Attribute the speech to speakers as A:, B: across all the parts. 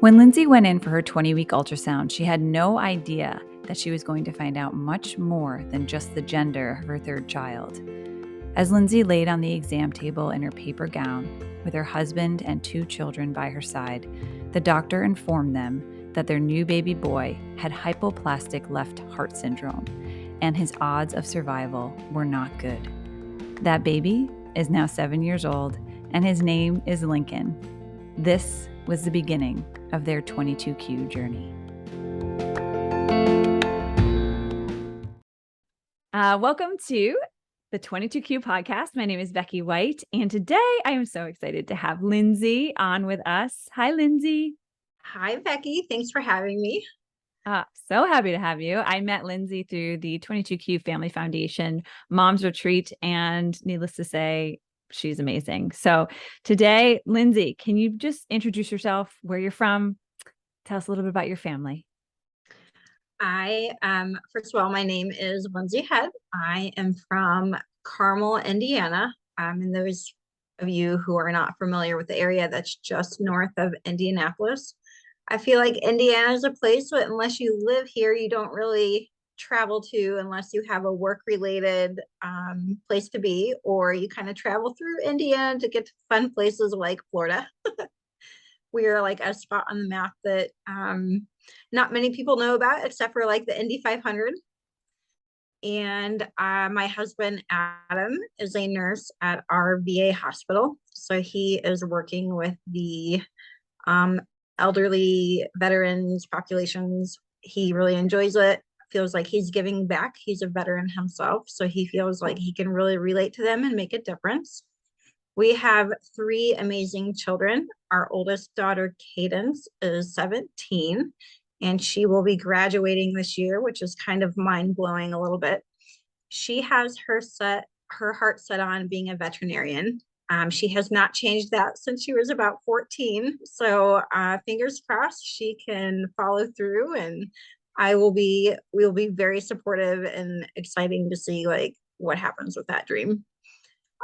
A: When Lindsay went in for her 20-week ultrasound, she had no idea that she was going to find out much more than just the gender of her third child. As Lindsay laid on the exam table in her paper gown, with her husband and 2 children by her side, the doctor informed them that their new baby boy had hypoplastic left heart syndrome, and his odds of survival were not good. That baby is now 7 years old, and his name is Lincoln. This was the beginning of their 22Q journey. Welcome to the 22Q podcast. My name is Becky White, and today I am so excited to have Lindsay on with us. Hi, Lindsay.
B: Hi, Becky. Thanks for having me.
A: So happy to have you. I met Lindsay through the 22Q Family Foundation Mom's Retreat, and needless to say, she's amazing. So today, Lindsay, can you just introduce yourself, where you're from? Tell us a little bit about your family.
B: First of all, my name is Lindsay Head. I am from Carmel, Indiana. And those of you who are not familiar with the area, that's just north of Indianapolis. I feel like Indiana is a place that unless you live here, you don't really travel to unless you have a work-related place to be, or you kind of travel through Indiana to get to fun places like Florida. We are like a spot on the map that not many people know about, except for like the Indy 500. And my husband, Adam, is a nurse at our VA hospital. So he is working with the elderly veterans populations. He really enjoys it, feels like he's giving back. He's a veteran himself, so he feels like he can really relate to them and make a difference. We have 3 amazing children. Our oldest daughter, Cadence, is 17, and she will be graduating this year, which is kind of mind-blowing a little bit. She has her heart set on being a veterinarian. She has not changed that since she was about 14. So fingers crossed she can follow through, and we'll be very supportive and exciting to see like what happens with that dream.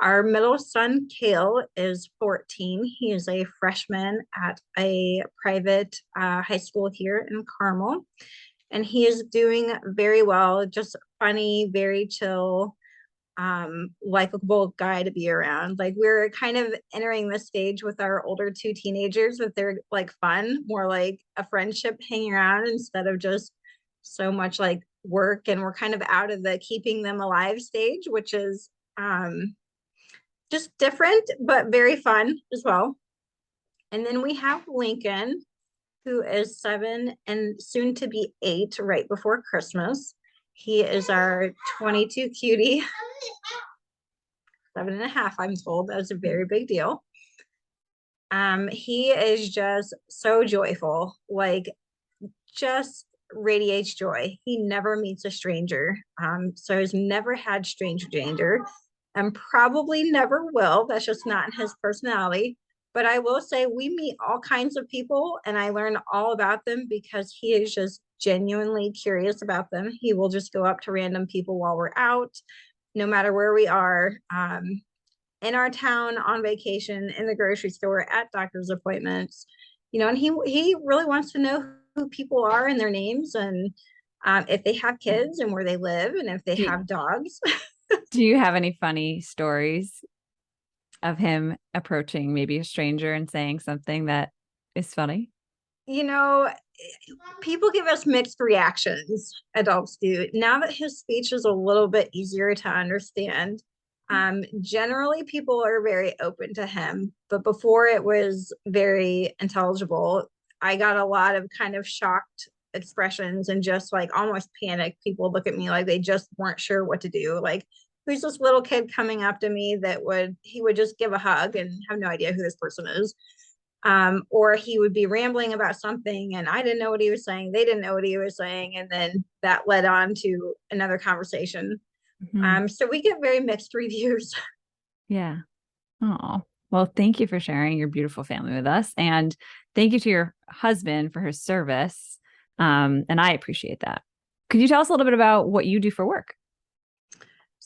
B: Our middle son, Kale, is 14. He is a freshman at a private high school here in Carmel, and he is doing very well, just funny, very chill, likable guy to be around. Like, we're kind of entering this stage with our older 2 teenagers that they're like fun, more like a friendship hanging around instead of just so much like work. And we're kind of out of the keeping them alive stage, which is just different, but very fun as well. And then we have Lincoln, who is 7 and soon to be 8 right before Christmas. He is our 22 cutie. 7.5, I'm told. That's a very big deal. He is just so joyful, like just radiates joy. He never meets a stranger. So he's never had stranger danger, and probably never will. That's just not his personality. But I will say we meet all kinds of people, and I learn all about them because he is just genuinely curious about them. He will just go up to random people while we're out, no matter where we are, in our town, on vacation, in the grocery store, at doctor's appointments, and he really wants to know who people are and their names, and if they have kids and where they live, and if they have dogs.
A: Do you have any funny stories of him approaching maybe a stranger and saying something that is funny?
B: People give us mixed reactions, adults do. Now that his speech is a little bit easier to understand, generally people are very open to him. But before it was very intelligible, I got a lot of kind of shocked expressions and just like almost panic. People look at me like they just weren't sure what to do. Like, who's this little kid coming up to me that he would just give a hug and have no idea who this person is? Or he would be rambling about something and I didn't know what he was saying. They didn't know what he was saying. And then that led on to another conversation.
A: Mm-hmm.
B: So we get very mixed reviews.
A: Yeah. Oh, well, thank you for sharing your beautiful family with us. And thank you to your husband for his service. And I appreciate that. Could you tell us a little bit about what you do for work?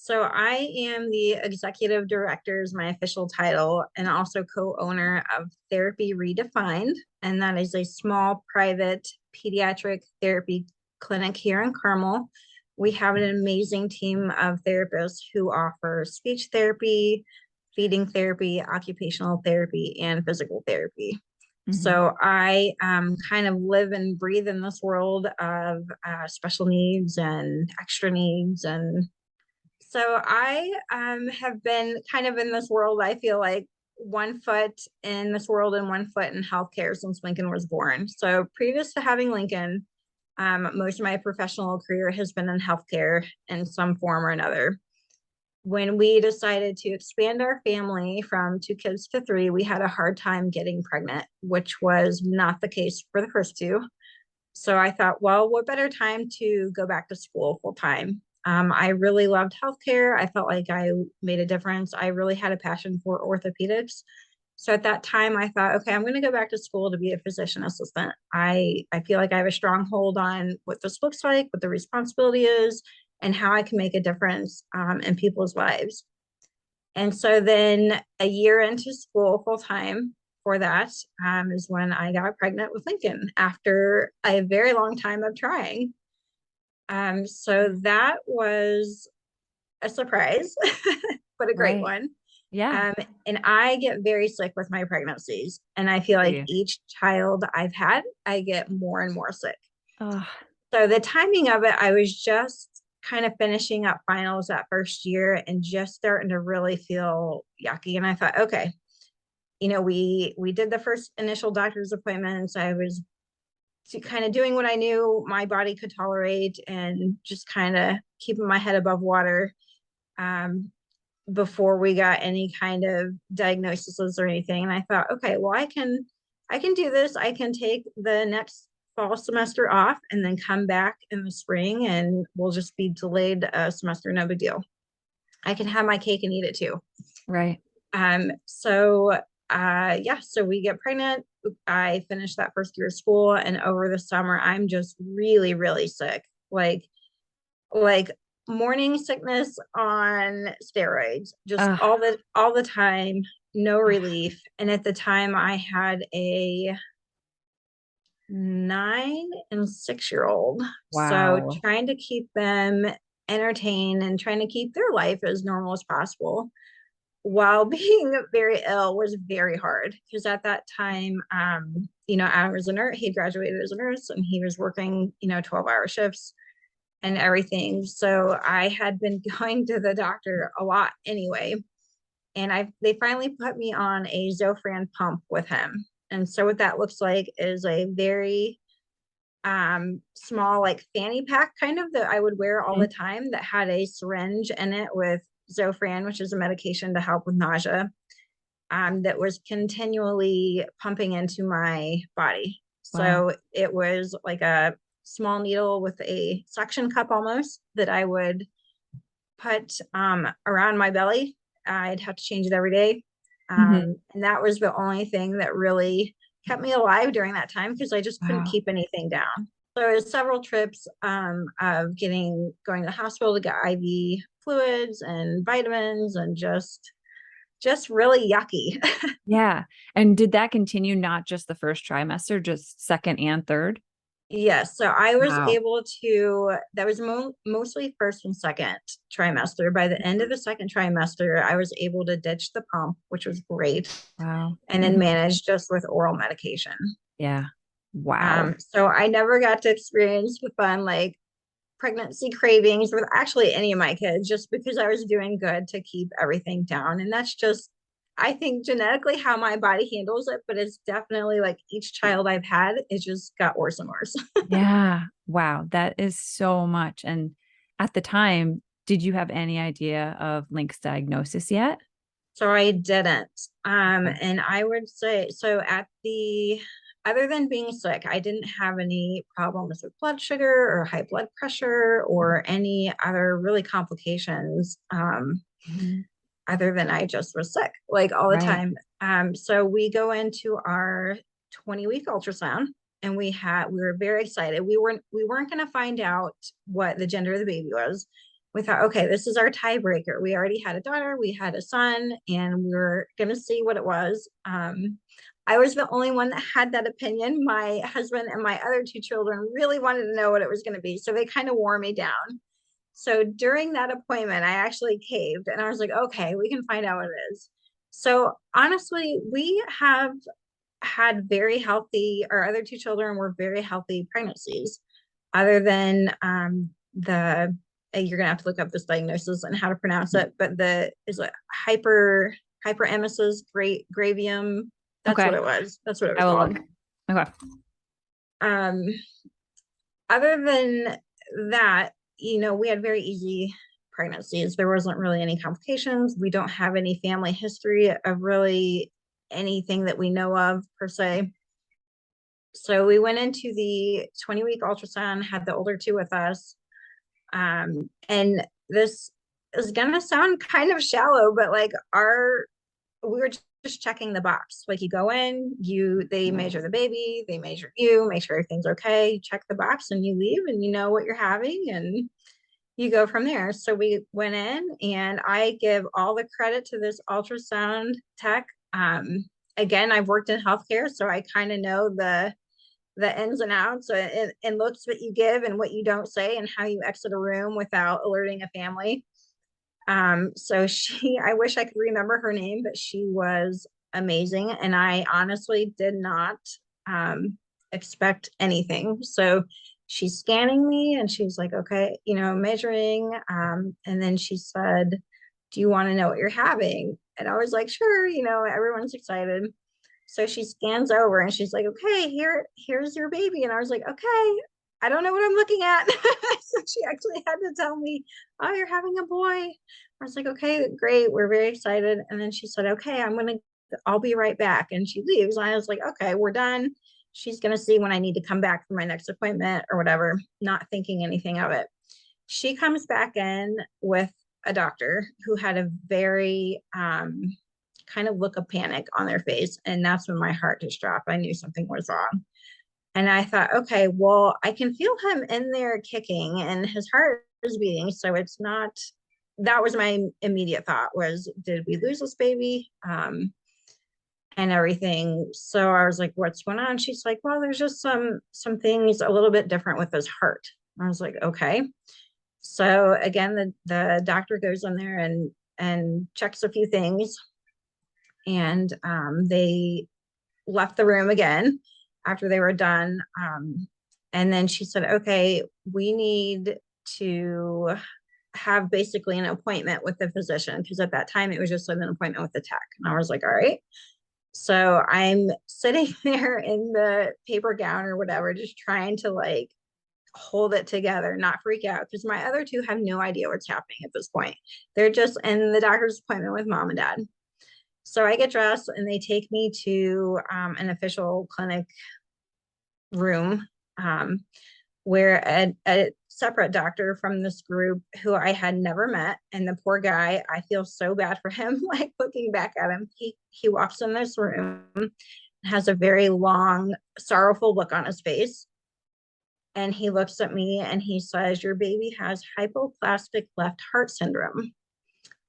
B: So I am the executive director is my official title, and also co-owner of Therapy Redefined. And that is a small private pediatric therapy clinic here in Carmel. We have an amazing team of therapists who offer speech therapy, feeding therapy, occupational therapy, and physical therapy.
A: Mhm.
B: So I kind of live and breathe in this world of special needs and extra needs. And so I have been kind of in this world, I feel like one foot in this world and one foot in healthcare since Lincoln was born. So previous to having Lincoln, most of my professional career has been in healthcare in some form or another. When we decided to expand our family from 2 kids to 3, we had a hard time getting pregnant, which was not the case for the first two. So I thought, well, what better time to go back to school full time? I really loved healthcare. I felt like I made a difference. I really had a passion for orthopedics. So at that time, I thought, okay, I'm going to go back to school to be a physician assistant. I feel like I have a strong hold on what this looks like, what the responsibility is, and how I can make a difference in people's lives. And so then a year into school full time for that is when I got pregnant with Lincoln after a very long time of trying. So that was a surprise, but a great
A: Right.
B: one.
A: Yeah.
B: Um, and I get very sick with my pregnancies. And I feel
A: Do
B: like
A: you?
B: each child I've had, I get more and more sick.
A: Oh,
B: So the timing of it, I was just kind of finishing up finals that first year and just starting to really feel yucky. And I thought, okay, we did the first initial doctor's appointments. I was kind of doing what I knew my body could tolerate and just kind of keeping my head above water um, before we got any kind of diagnoses or anything. And I thought, okay, well, I can do this. I can take the next fall semester off and then come back in the spring and we'll just be delayed a semester, no big deal. I can have my cake and eat it too.
A: right.
B: So we get pregnant. I finished that first year of school, and over the summer, I'm just really, really sick. Like morning sickness on steroids, just
A: Ugh.
B: all the time, no relief. And at the time I had a 9 and 6 year old. So
A: Wow.
B: trying to keep them entertained and trying to keep their life as normal as possible while being very ill was very hard because at that time, Adam was a nurse. He graduated as a nurse and he was working, 12-hour shifts and everything. So I had been going to the doctor a lot anyway. And they finally put me on a Zofran pump with him. And so what that looks like is a very small like fanny pack kind of that I would wear all
A: Mhm.
B: the time that had a syringe in it with Zofran, which is a medication to help with nausea, that was continually pumping into my body.
A: Wow.
B: So it was like a small needle with a suction cup almost that I would put around my belly. I'd have to change it every day.
A: Mhm.
B: And that was the only thing that really kept me alive during that time because I just couldn't
A: Wow.
B: keep anything down. So it was several trips of going to the hospital to get IV fluids and vitamins and just really yucky.
A: Yeah. And did that continue not just the first trimester, just second and third?
B: Yes, so I was
A: Wow.
B: able to, that was mostly first and second trimester. By the end of the second trimester, I was able to ditch the pump, which was great,
A: Wow.
B: and then
A: Mhm.
B: manage just with oral medication.
A: Yeah. Wow.
B: So I never got to experience the fun like pregnancy cravings with actually any of my kids, just because I was doing good to keep everything down. And that's just, I think, genetically how my body handles it, but it's definitely like each child I've had, it just got worse and worse.
A: Yeah. Wow. That is so much. And at the time, did you have any idea of Link's diagnosis yet?
B: So I didn't.
A: Okay.
B: And I would say, so other than being sick, I didn't have any problems with blood sugar or high blood pressure or any other really complications,
A: Mhm.
B: other than I just was sick like all the
A: Right.
B: time. So we go into our 20-week ultrasound and we were very excited. We weren't going to find out what the gender of the baby was. we thought, okay, this is our tiebreaker. We already had a daughter, we had a son, and we were going to see what it was. I was the only one that had that opinion. My husband and my other two children really wanted to know what it was going to be. So they kind of wore me down. So during that appointment, I actually caved and I was like, okay, we can find out what it is. So honestly, we have had very healthy, our other two children were very healthy pregnancies, other than the you're gonna have to look up this diagnosis and how to pronounce it, but the is it hyperemesis gravium. That's what
A: Okay.
B: it was. That's what it was
A: I will
B: called.
A: look. Okay.
B: Um, other than that, we had very easy pregnancies. There wasn't really any complications. We don't have any family history of really anything that we know of per se. So we went into the 20-week ultrasound, had the older two with us. And this is gonna sound kind of shallow, but like we were just checking the box. Like you go in, they measure the baby, they measure you, make sure everything's okay, you check the box and you leave and you know what you're having and you go from there. So we went in and I give all the credit to this ultrasound tech. Again, I've worked in healthcare, so I kind of know the ins and outs and looks what you give and what you don't say and how you exit a room without alerting a family. So I wish I could remember her name, but she was amazing. And I honestly did not expect anything. So she's scanning me and she's like, okay, measuring. And then she said, do you want to know what you're having? And I was like, sure, everyone's excited. So she scans over and she's like, okay, here's your baby. And I was like, okay, I don't know what I'm looking at. So she actually had to tell me, oh, you're having a boy. I was like, okay, great. We're very excited. And then she said, okay, I'll be right back. And she leaves. And I was like, okay, we're done. She's going to see when I need to come back for my next appointment or whatever, not thinking anything of it. She comes back in with a doctor who had a very, kind of look of panic on their face. And that's when my heart just dropped. I knew something was wrong. And I thought, okay, well, I can feel him in there kicking and his heart is beating. So it's not, that was my immediate thought was, did we lose this baby? And everything. So I was like, what's going on? She's like, well, there's just some things a little bit different with his heart. I was like, okay. So again, the doctor goes in there and checks a few things. And they left the room again after they were done. And then she said, okay, we need to have basically an appointment with the physician, because at that time it was just an appointment with the tech. And I was like, all right. So I'm sitting there in the paper gown or whatever, just trying to like hold it together, not freak out, because my other two have no idea what's happening at this point. They're just in the doctor's appointment with mom and dad. So I get dressed and they take me to an official clinic room, where a separate doctor from this group who I had never met, and the poor guy, I feel so bad for him, like looking back at him, he walks in this room, has a very long, sorrowful look on his face. And he looks at me and he says, your baby has hypoplastic left heart syndrome.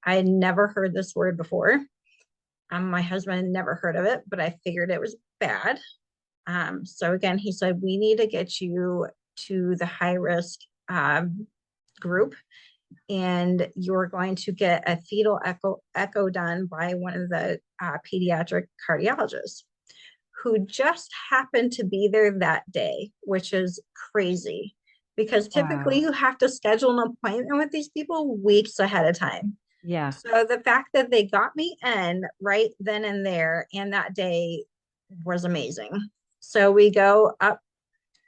B: I had never heard this word before. My husband never heard of it, but I figured it was bad. So again, he said, we need to get you to the high risk group, and you're going to get a fetal echo done by one of the pediatric cardiologists who just happened to be there that day, which is crazy because typically you have to schedule an appointment with these people weeks ahead of time.
A: Yeah.
B: So the fact that they got me in right then and there and that day was amazing. So we go up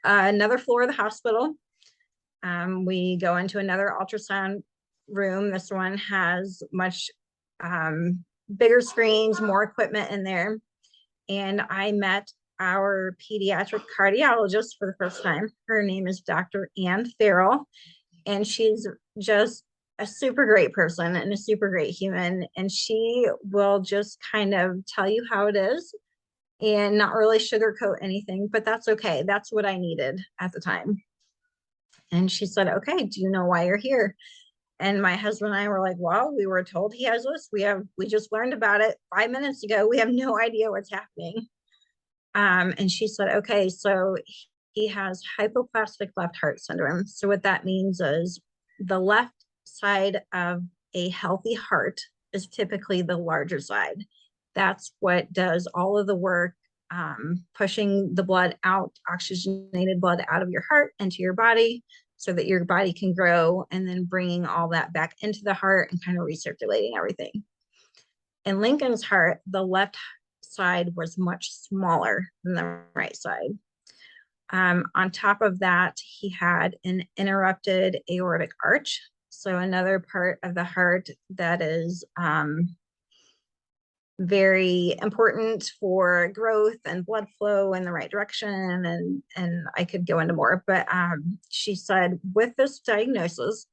B: another floor of the hospital. We go into another ultrasound room. This one has much bigger screens, more equipment in there. And I met our pediatric cardiologist for the first time. Her name is Dr. Farrell, and she's just a super great person and a super great human. And she will just kind of tell you how it is and not really sugarcoat anything, but that's okay. That's what I needed at the time. And she said, okay, do you know why you're here? And my husband and I were like, well, we were told he has this. We just learned about it 5 minutes ago. We have no idea what's happening. And she said, okay, so he has hypoplastic left heart syndrome. So what that means is the left side of a healthy heart is typically the larger side. That's what does all of the work, pushing the blood out, oxygenated blood out of your heart into your body so that your body can grow, and then bringing all that back into the heart and kind of recirculating everything. In Lincoln's heart, the left side was much smaller than the right side. On top of that, he had an interrupted aortic arch. So another part of the heart that is very important for growth and blood flow in the right direction. And I could go into more, but she said with this diagnosis,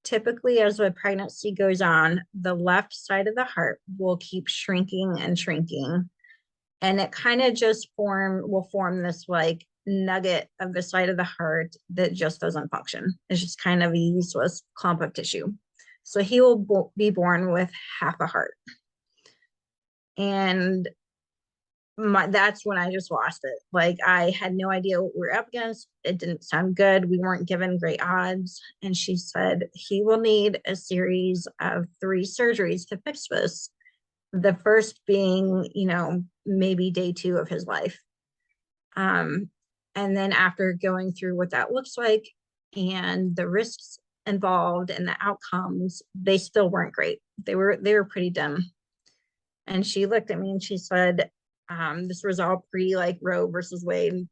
B: typically as a pregnancy goes on, the left side of the heart will keep shrinking and shrinking. And it kind of just will form this like nugget of the side of the heart that just doesn't function. It's just kind of a useless clump of tissue. So he will be born with half a heart. And that's when I just lost it. Like, I had no idea what we were up against. It didn't sound good. We weren't given great odds. And she said he will need a series of 3 surgeries to fix this. The first being, maybe day 2 of his life. And then after going through what that looks like and the risks involved and the outcomes, they still weren't great. They were pretty dim. And she looked at me and she said, this was all pre like Roe versus Wade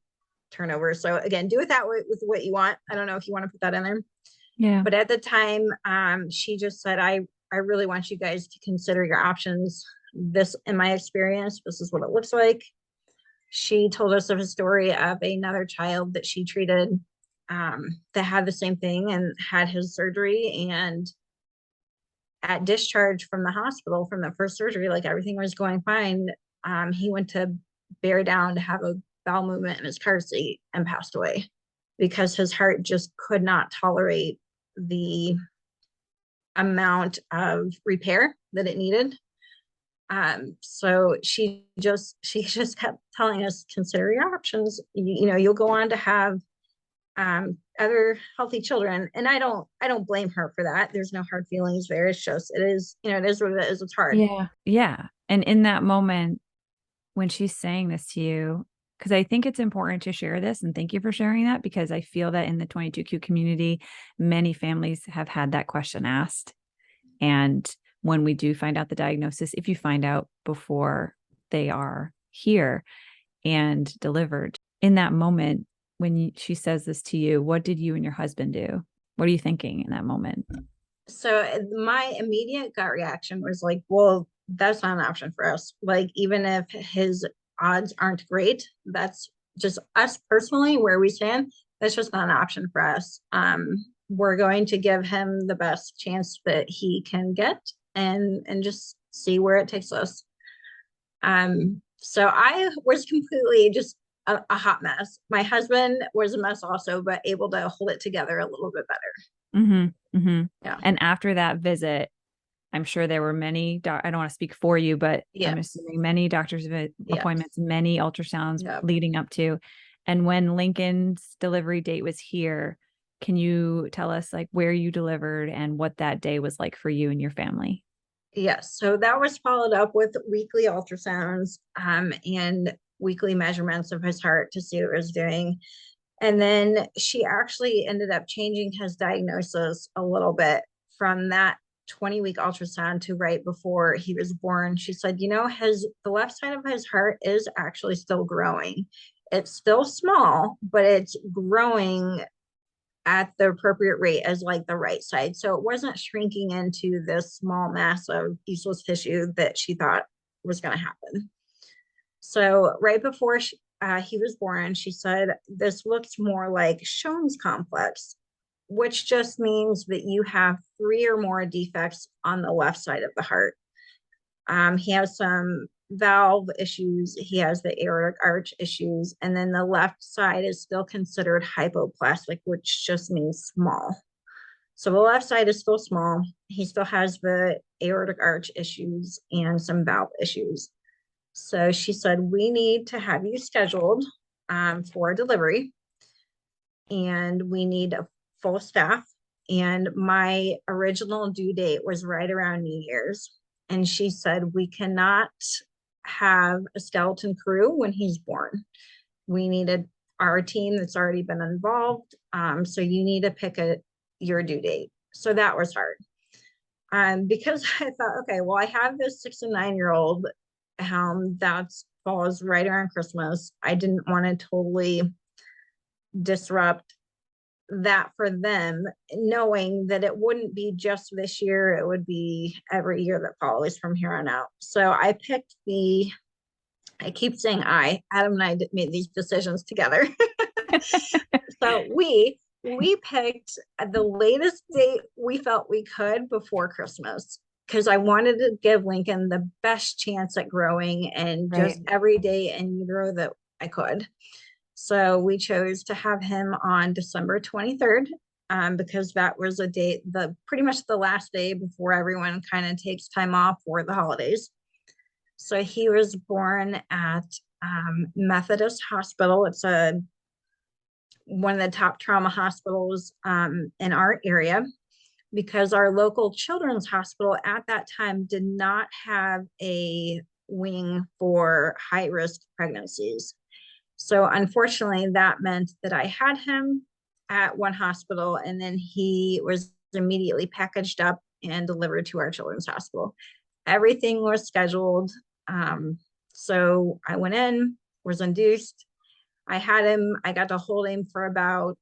B: turnover. So again, do it that way with what you want. I don't know if you want to put that in there.
A: Yeah.
B: But at the time, she just said, I really want you guys to consider your options. This, in my experience, this is what it looks like. She told us of a story of another child that she treated that had the same thing and had his surgery. And at discharge from the hospital from the first surgery, like everything was going fine. He went to bear down to have a bowel movement in his car seat and passed away because his heart just could not tolerate the amount of repair that it needed. So she just kept telling us, consider your options. You'll go on to have other healthy children. And I don't blame her for that. There's no hard feelings there. It's just, it is what it is. It's hard.
A: Yeah. Yeah. And in that moment, when she's saying this to you, because I think it's important to share this, and thank you for sharing that, because I feel that in the 22q community, many families have had that question asked. And when we do find out the diagnosis, if you find out before they are here and delivered, in that moment, when she says this to you, what did you and your husband do? What are you thinking in that moment?
B: So my immediate gut reaction was like, well, that's not an option for us. Like, even if his odds aren't great, that's just us personally where we stand. That's just not an option for us. We're going to give him the best chance that he can get and just see where it takes us. So I was completely just a hot mess. My husband was a mess also, but able to hold it together a little bit better.
A: Mm-hmm, mm-hmm.
B: Yeah.
A: And after that visit, I'm sure there were many, I don't want to speak for you, but I'm assuming many doctor's appointments, many ultrasounds leading up to. And when Lincoln's delivery date was here, can you tell us like where you delivered and what that day was like for you and your family?
B: Yes. So that was followed up with weekly ultrasounds and weekly measurements of his heart to see what it was doing. And then she actually ended up changing his diagnosis a little bit from that 20-week ultrasound to right before he was born. She said, the left side of his heart is actually still growing. It's still small, but it's growing at the appropriate rate as like the right side. So it wasn't shrinking into this small mass of useless tissue that she thought was going to happen. So right before he was born, she said, this looks more like Schoen's complex, which just means that you have 3 or more defects on the left side of the heart. He has some valve issues. He has the aortic arch issues. And then the left side is still considered hypoplastic, which just means small. So the left side is still small. He still has the aortic arch issues and some valve issues. So she said, we need to have you scheduled for delivery, and we need a full staff. And my original due date was right around New Year's. And she said, we cannot have a skeleton crew when he's born. We needed our team that's already been involved. So you need to pick your due date. So that was hard. Because I thought, okay, well, I have this 6 and 9-year-old that falls right around Christmas. I didn't want to totally disrupt that for them, knowing that it wouldn't be just this year, it would be every year that follows from here on out. So I picked I keep saying Adam and I made these decisions together. So we picked the latest date we felt we could before Christmas, because I wanted to give Lincoln the best chance at growing and just every day in utero that I could. So we chose to have him on December 23rd, because that was a date, pretty much the last day before everyone kind of takes time off for the holidays. So he was born at Methodist Hospital. It's one of the top trauma hospitals in our area, because our local children's hospital at that time did not have a wing for high risk pregnancies. So unfortunately, that meant that I had him at one hospital, and then he was immediately packaged up and delivered to our children's hospital. Everything was scheduled. So I went in, was induced. I got to hold him for about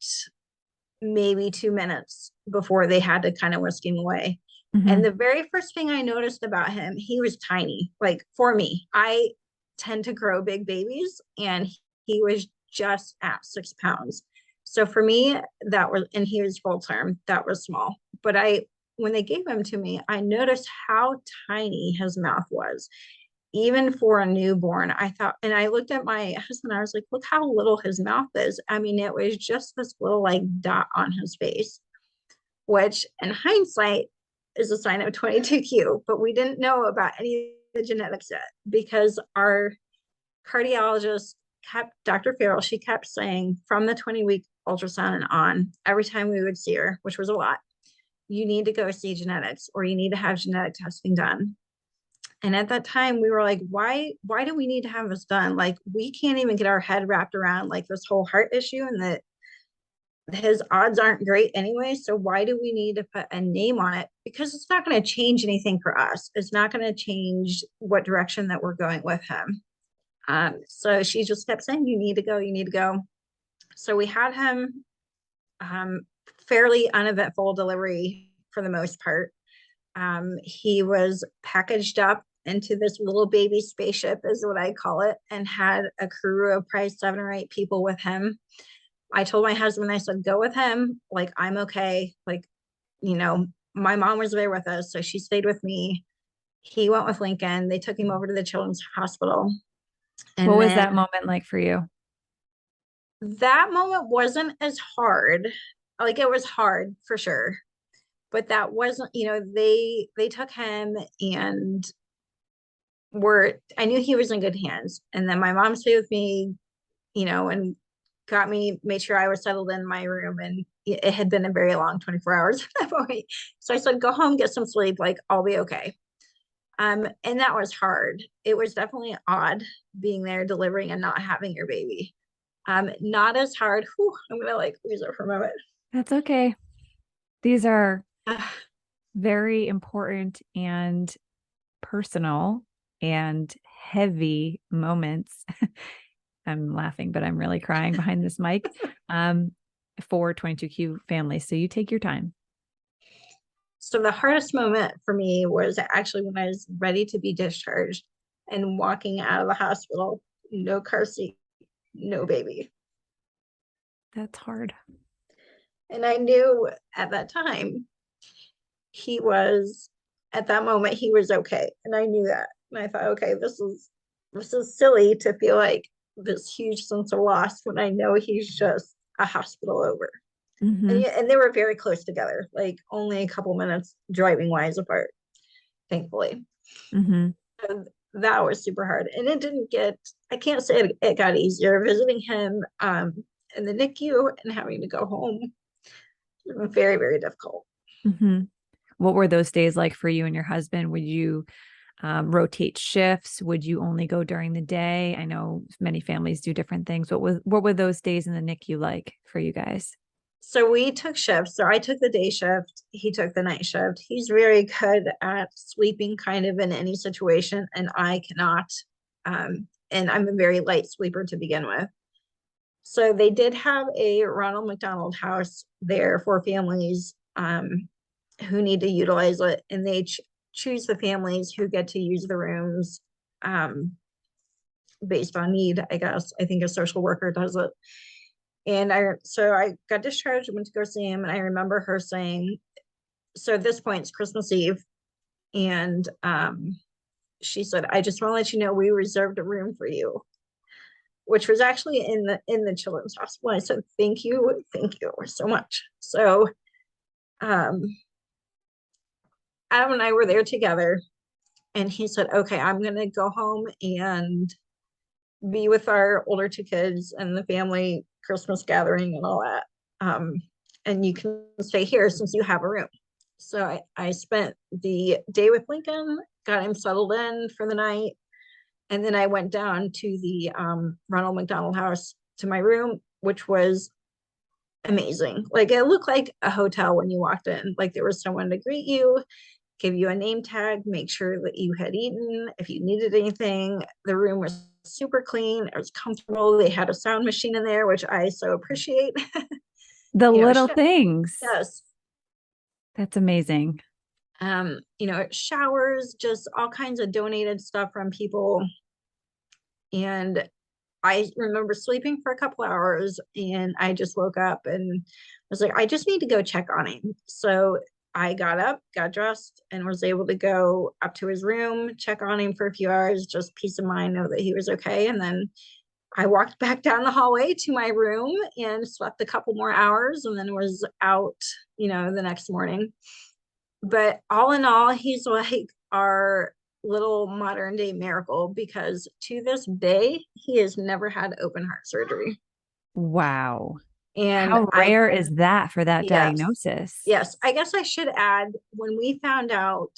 B: maybe 2 minutes before they had to kind of whisk him away. Mm-hmm. And the very first thing I noticed about him, he was tiny. Like, for me, I tend to grow big babies, and he was just at 6 pounds. So for me, and he was full term, that was small. But when they gave him to me, I noticed how tiny his mouth was. Even for a newborn, I thought, and I looked at my husband, I was like, look how little his mouth is. I mean, it was just this little like dot on his face, which in hindsight is a sign of 22q, but we didn't know about any of the genetics yet, because our cardiologist Dr. Farrell, she kept saying from the 20-week ultrasound and on, every time we would see her, which was a lot, you need to go see genetics, or you need to have genetic testing done. And at that time, we were like, why do we need to have this done? Like, we can't even get our head wrapped around like this whole heart issue, and that his odds aren't great anyway. So why do we need to put a name on it? Because it's not going to change anything for us. It's not going to change what direction that we're going with him. So she just kept saying, you need to go, you need to go. So we had him fairly uneventful delivery for the most part. He was packaged up into this little baby spaceship, is what I call it, and had a crew of probably 7 or 8 people with him. I told my husband, I said, go with him. Like, I'm okay. Like, my mom was there with us, so she stayed with me. He went with Lincoln. They took him over to the children's hospital.
A: And what was that moment like for you?
B: That moment wasn't as hard. Like, it was hard for sure, but that wasn't, they took him, and I knew he was in good hands. And then my mom stayed with me, and made sure I was settled in my room. And it had been a very long 24 hours at that point. So I said, go home, get some sleep. Like, I'll be okay. And that was hard. It was definitely odd being there delivering and not having your baby. Not as hard. Whew, I'm going to lose it for a moment.
A: That's okay. These are very important and personal and heavy moments. I'm laughing, but I'm really crying behind this mic for 22q families. So you take your time.
B: So the hardest moment for me was actually when I was ready to be discharged and walking out of the hospital, no car seat, no baby.
A: That's hard.
B: And I knew at that time at that moment, he was okay. And I knew that. And I thought, okay, this is silly to feel like this huge sense of loss when I know he's just a hospital over.
A: Mm-hmm.
B: And they were very close together, like only a couple minutes driving wise apart, thankfully.
A: Mm-hmm.
B: So that was super hard. And it didn't get, I can't say it got easier visiting him in the NICU and having to go home. Very, very difficult.
A: Mm-hmm. What were those days like for you and your husband? Would you rotate shifts? Would you only go during the day? I know many families do different things. What were those days in the NICU like for you guys?
B: So we took shifts. So I took the day shift. He took the night shift. He's very good at sleeping kind of in any situation, and I cannot. And I'm a very light sleeper to begin with. So they did have a Ronald McDonald House there for families who need to utilize it, and they choose the families who get to use the rooms um, based on need, I guess. I think a social worker does it. And I got discharged, went to go see him, and I remember her saying, so at this point it's Christmas Eve, and she said, I just want to let you know we reserved a room for you, which was actually in the children's hospital. I said, thank you so much. So um Adam and I were there together, and he said, okay, I'm gonna go home and be with our older two kids and the family Christmas gathering and all that. And you can stay here since you have a room. So I spent the day with Lincoln, got him settled in for the night. And then I went down to the Ronald McDonald House to my room, which was amazing. Like it looked like a hotel when you walked in. Like there was someone to greet you, give you a name tag, make sure that you had eaten. If you needed anything, the room was super clean. It was comfortable. They had a sound machine in there, which I so appreciate.
A: The
B: you know,
A: little things.
B: yes.
A: That's amazing.
B: Showers, just all kinds of donated stuff from people. And I remember sleeping for a couple hours and I just woke up and was like, I just need to go check on him. So I got up, got dressed, and was able to go up to his room, check on him for a few hours, just peace of mind, know that he was okay. And then I walked back down the hallway to my room and slept a couple more hours and then was out, the next morning. But all in all, he's like our little modern day miracle because to this day, he has never had open heart surgery.
A: Wow.
B: And
A: How
B: I
A: rare
B: can,
A: is that for that
B: yes,
A: diagnosis?
B: yes. I guess I should add when we found out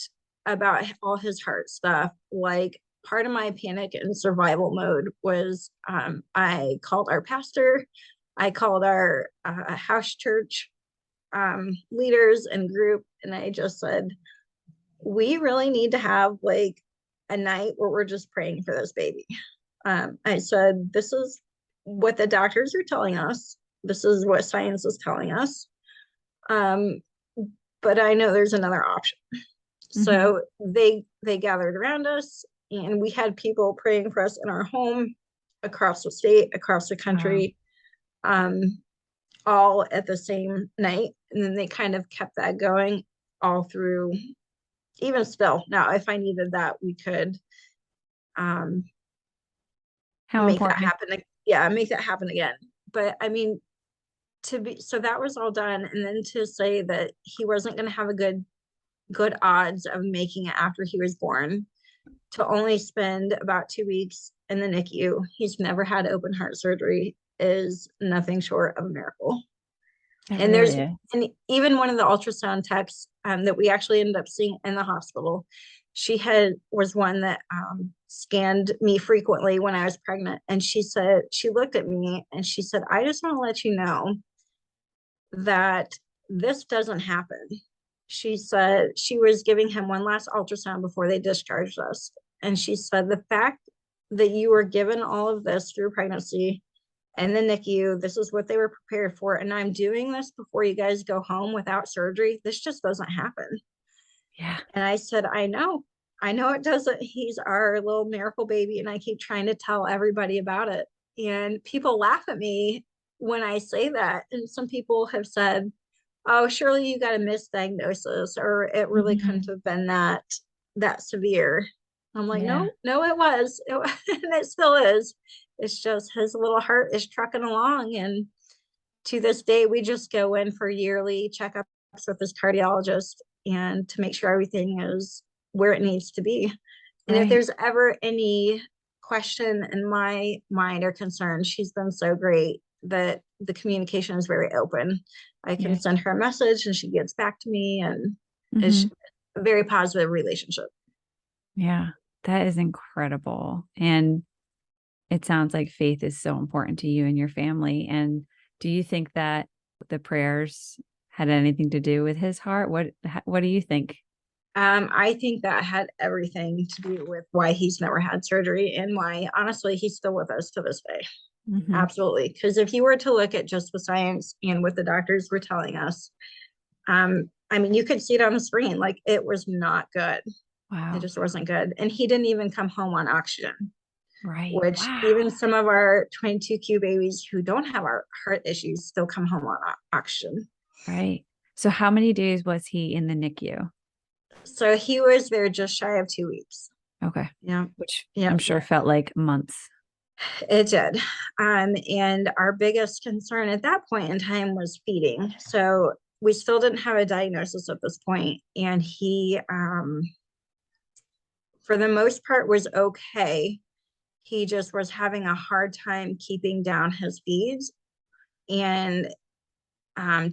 B: about all his heart stuff, like part of my panic and survival mode was I called our pastor, I called our house church leaders and group, and I just said, we really need to have like a night where we're just praying for this baby. I said, this is what the doctors are telling us. This is what science is telling us. Um, but I know there's another option.
A: Mm-hmm.
B: So they gathered around us, and we had people praying for us in our home, across the state, across the
A: Wow.
B: country, um, all at the same night. And then they kind of kept that going all through, even still. Now, if I needed that, we could um,
A: How
B: make that
A: important.
B: happen. Yeah, make that happen again. But I mean, to be so that was all done, and then to say that he wasn't going to have a good odds of making it after he was born, to only spend about 2 weeks in the NICU, he's never had open heart surgery, is nothing short of a miracle.
A: It
B: And
A: really is.
B: even one of the ultrasound techs that we actually ended up seeing in the hospital, she was one that scanned me frequently when I was pregnant, and she looked at me and she said, I just want to let you know that this doesn't happen. She said she was giving him one last ultrasound before they discharged us, and she said the fact that you were given all of this through pregnancy and the NICU, this is what they were prepared for. And I'm doing this before you guys go home without surgery. This just doesn't happen.
A: Yeah.
B: And I said, I know it doesn't. He's our little miracle baby. And I keep trying to tell everybody about it. And people laugh at me when I say that. And some people have said, oh, surely you got a misdiagnosis, or it really couldn't
A: Mm-hmm.
B: have been that severe. I'm like,
A: Yeah.
B: no, it was. And it still is. It's just his little heart is trucking along, and To this day, we just go in for yearly checkups with this cardiologist and to make sure everything is where it needs to be. And if
A: Right.
B: there's ever any question in my mind or concern, she's been so great that the communication is very open. I can
A: Yeah.
B: send her a message and she gets back to me, and
A: Hmm.
B: it's a very positive relationship.
A: Yeah. That is incredible. And it sounds like faith is so important to you and your family. And do you think that the prayers had anything to do with his heart? What do you think?
B: I think that had everything to do with why he's never had surgery and why, honestly, he's still with us to this day.
A: Hmm.
B: Absolutely. Because if you were to look at just the science and what the doctors were telling us, I mean, you could see it on the screen. Like it was not good. It
A: Wow.
B: just wasn't good. And he didn't even come home on oxygen,
A: Right.
B: which
A: Wow.
B: even some of our 22Q babies who don't have our heart issues still come home on oxygen.
A: Right. So how many days was he in the NICU?
B: So he was there just shy of 2 weeks.
A: Okay.
B: Yeah.
A: Which
B: Yeah.
A: I'm sure felt like months.
B: It did. And our biggest concern at that point in time was feeding. So we still didn't have a diagnosis at this point, and he, for the most part, was okay. He just was having a hard time keeping down his feeds and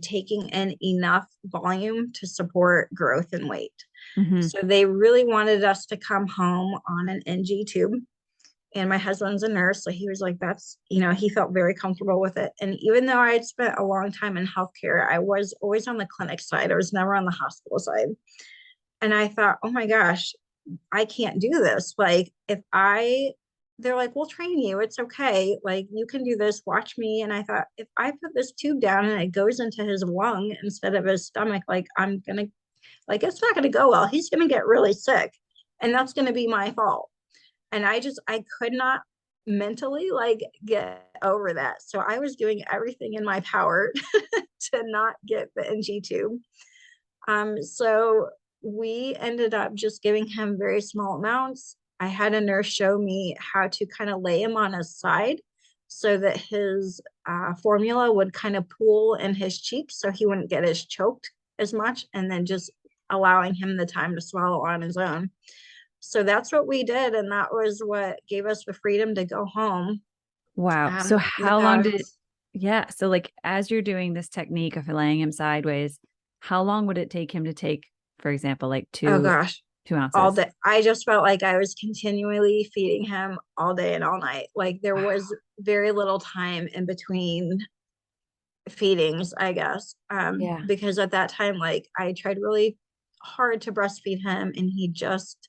B: taking in enough volume to support growth and weight.
A: Hmm.
B: So they really wanted us to come home on an NG tube. And my husband's a nurse, so he was like, that's, he felt very comfortable with it. And even though I had spent a long time in healthcare, I was always on the clinic side. I was never on the hospital side. And I thought, oh my gosh, I can't do this. Like, they're like, we'll train you. It's okay. Like, you can do this. Watch me. And I thought, if I put this tube down and it goes into his lung instead of his stomach, like, it's not going to go well. He's going to get really sick. And that's going to be my fault. And I could not mentally like get over that. So I was doing everything in my power to not get the NG tube. So we ended up just giving him very small amounts. I had a nurse show me how to kind of lay him on his side so that his formula would kind of pool in his cheeks so he wouldn't get as choked as much, and then just allowing him the time to swallow on his own. So that's what we did, and that was what gave us the freedom to go home
A: Wow. So how long
B: without.
A: did yeah. So like as you're doing this technique of laying him sideways, how long would it take him to take, for example, like
B: Oh
A: two
B: gosh,
A: two
B: all
A: ounces?
B: day. I just felt like I was continually feeding him all day and all night. Like there
A: Wow.
B: was very little time in between feedings, I guess.
A: Yeah.
B: Because at that time, like I tried really hard to breastfeed him, and he just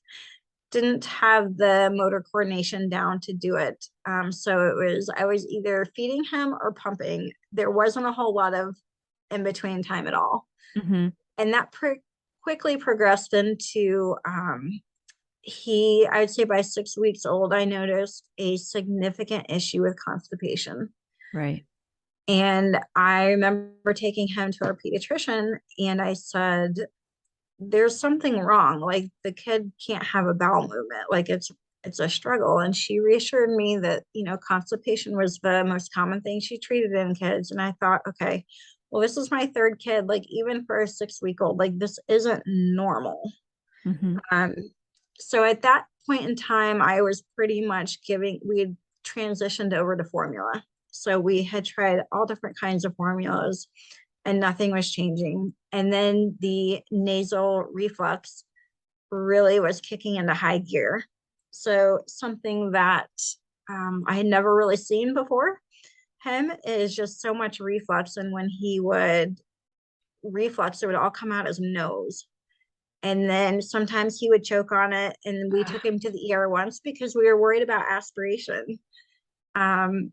B: didn't have the motor coordination down to do it. So I was either feeding him or pumping. There wasn't a whole lot of in between time at all.
A: Hmm.
B: And that quickly progressed into I would say by 6 weeks old, I noticed a significant issue with constipation.
A: Right.
B: And I remember taking him to our pediatrician, and I said, there's something wrong. Like the kid can't have a bowel movement. Like it's a struggle. And she reassured me that, constipation was the most common thing she treated in kids. And I thought, okay, well, this is my third kid. Like even for a 6 week old, like this isn't normal.
A: Hmm.
B: Um, so at that point in time, I was pretty much we had transitioned over to formula. So we had tried all different kinds of formulas and nothing was changing. And then the nasal reflux really was kicking into high gear. So something that I had never really seen before him is just so much reflux. And when he would reflux, it would all come out his nose. And then sometimes he would choke on it. And we took him to the ER once because we were worried about aspiration, and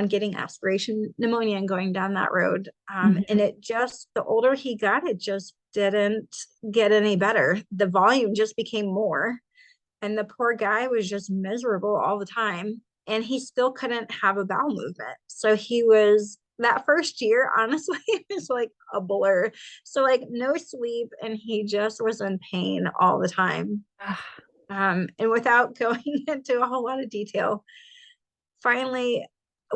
B: getting aspiration pneumonia and going down that road. And
A: Hmm.
B: the older he got, it just didn't get any better. The volume just became more. And the poor guy was just miserable all the time. And he still couldn't have a bowel movement. So that first year, honestly, it was like a blur. So, like, no sleep, and he just was in pain all the time. And without going into a whole lot of detail, finally,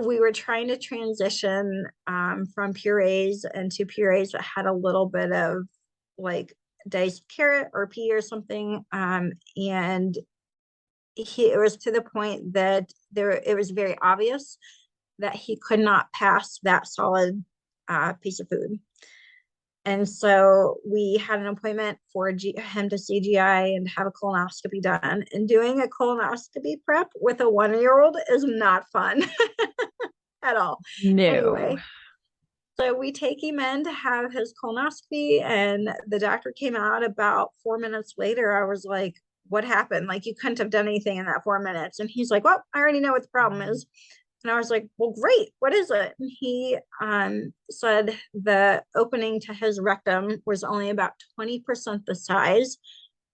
B: we were trying to transition from purees into purees that had a little bit of like diced carrot or pea or something. And it was to the point that it was very obvious that he could not pass that solid piece of food. And so we had an appointment for him to see GI and have a colonoscopy done. And doing a colonoscopy prep with a 1-year-old is not fun at all.
A: No.
B: Anyway, so we take him in to have his colonoscopy, and the doctor came out about 4 minutes later. I was like, what happened? Like, you couldn't have done anything in that 4 minutes. And he's like, well, I already know what the problem is. And I was like, well, great. What is it? And he said the opening to his rectum was only about 20% the size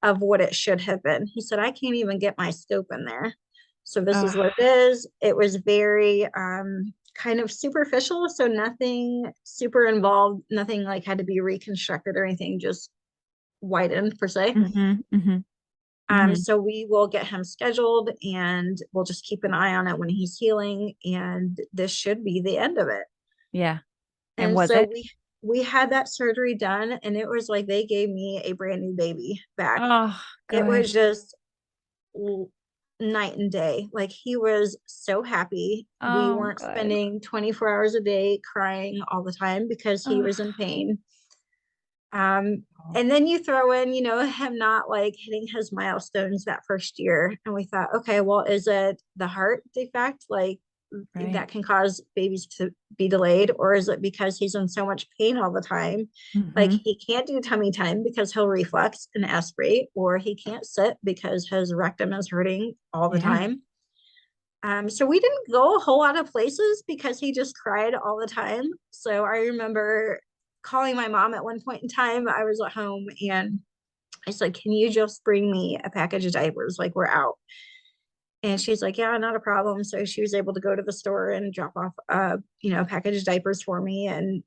B: of what it should have been. He said, I can't even get my scope in there. So this is what it is. It was very kind of superficial. So nothing super involved, nothing like had to be reconstructed or anything, just widened per se. So we will get him scheduled and we'll just keep an eye on it when he's healing. And this should be the end of it.
A: Yeah.
B: And
A: was
B: so
A: it?
B: we had that surgery done, and it was like they gave me a brand new baby back.
A: Oh,
B: It
A: good.
B: was just night and day. Like, he was so happy. We weren't
A: good.
B: spending 24 hours a day crying all the time because he was in pain. And then you throw in, you know, him not like hitting his milestones that first year. And we thought, okay, well, is it the heart defect? Like, that can cause babies to be delayed, or is it because he's in so much pain all the time? Like, he can't do tummy time because he'll reflux and aspirate, or he can't sit because his rectum is hurting all the time. So we didn't go a whole lot of places because he just cried all the time. So I remember calling my mom at one point in time. I was at home and I said, can you just bring me a package of diapers? Like, we're out. And she's like, yeah, not a problem. So she was able to go to the store and drop off, a package of diapers for me. And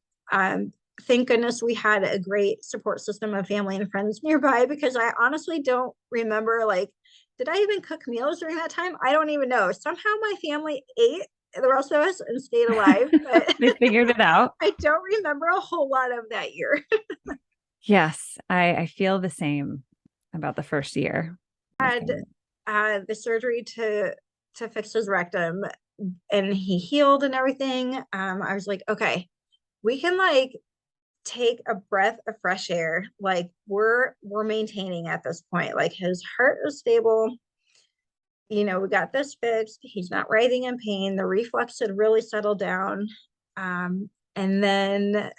B: thank goodness we had a great support system of family and friends nearby, because I honestly don't remember, like, did I even cook meals during that time? I don't even know. Somehow my family ate, the rest of us, and stayed alive. But
A: they figured it out.
B: I don't remember a whole lot of that year.
A: Yes, I feel the same about the first year.
B: Had the surgery to fix his rectum, and he healed and everything. I was like, okay, we can like take a breath of fresh air. Like, we're maintaining at this point. Like, his heart is stable. You know, we got this fixed. He's not writhing in pain. The reflux had really settled down. And then,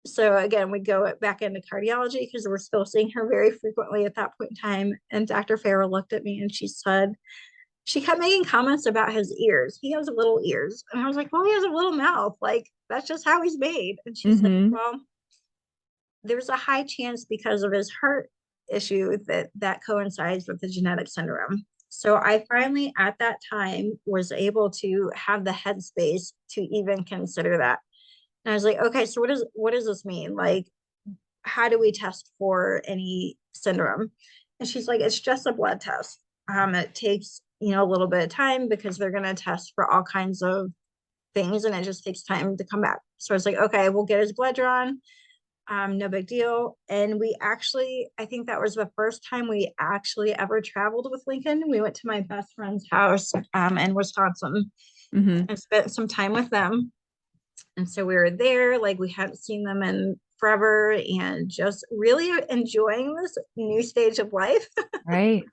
B: so again, we go back into cardiology because we're still seeing her very frequently at that point in time. And Dr. Farrell looked at me and she said, she kept making comments about his ears. He has little ears. And I was like, well, he has a little mouth. Like, that's just how he's made. And she said, well, there's a high chance because of his heart issue that coincides with the genetic syndrome. So I finally, at that time, was able to have the headspace to even consider that. And I was like, okay, so what does this mean? Like, how do we test for any syndrome? And she's like, it's just a blood test. It takes, a little bit of time because they're going to test for all kinds of things, and it just takes time to come back. So I was like, okay, we'll get his blood drawn. No big deal. And we actually, I think that was the first time we actually ever traveled with Lincoln. We went to my best friend's house in Wisconsin and spent some time with them. And so we were there, like, we hadn't seen them in forever, and just really enjoying this new stage of life.
A: Right.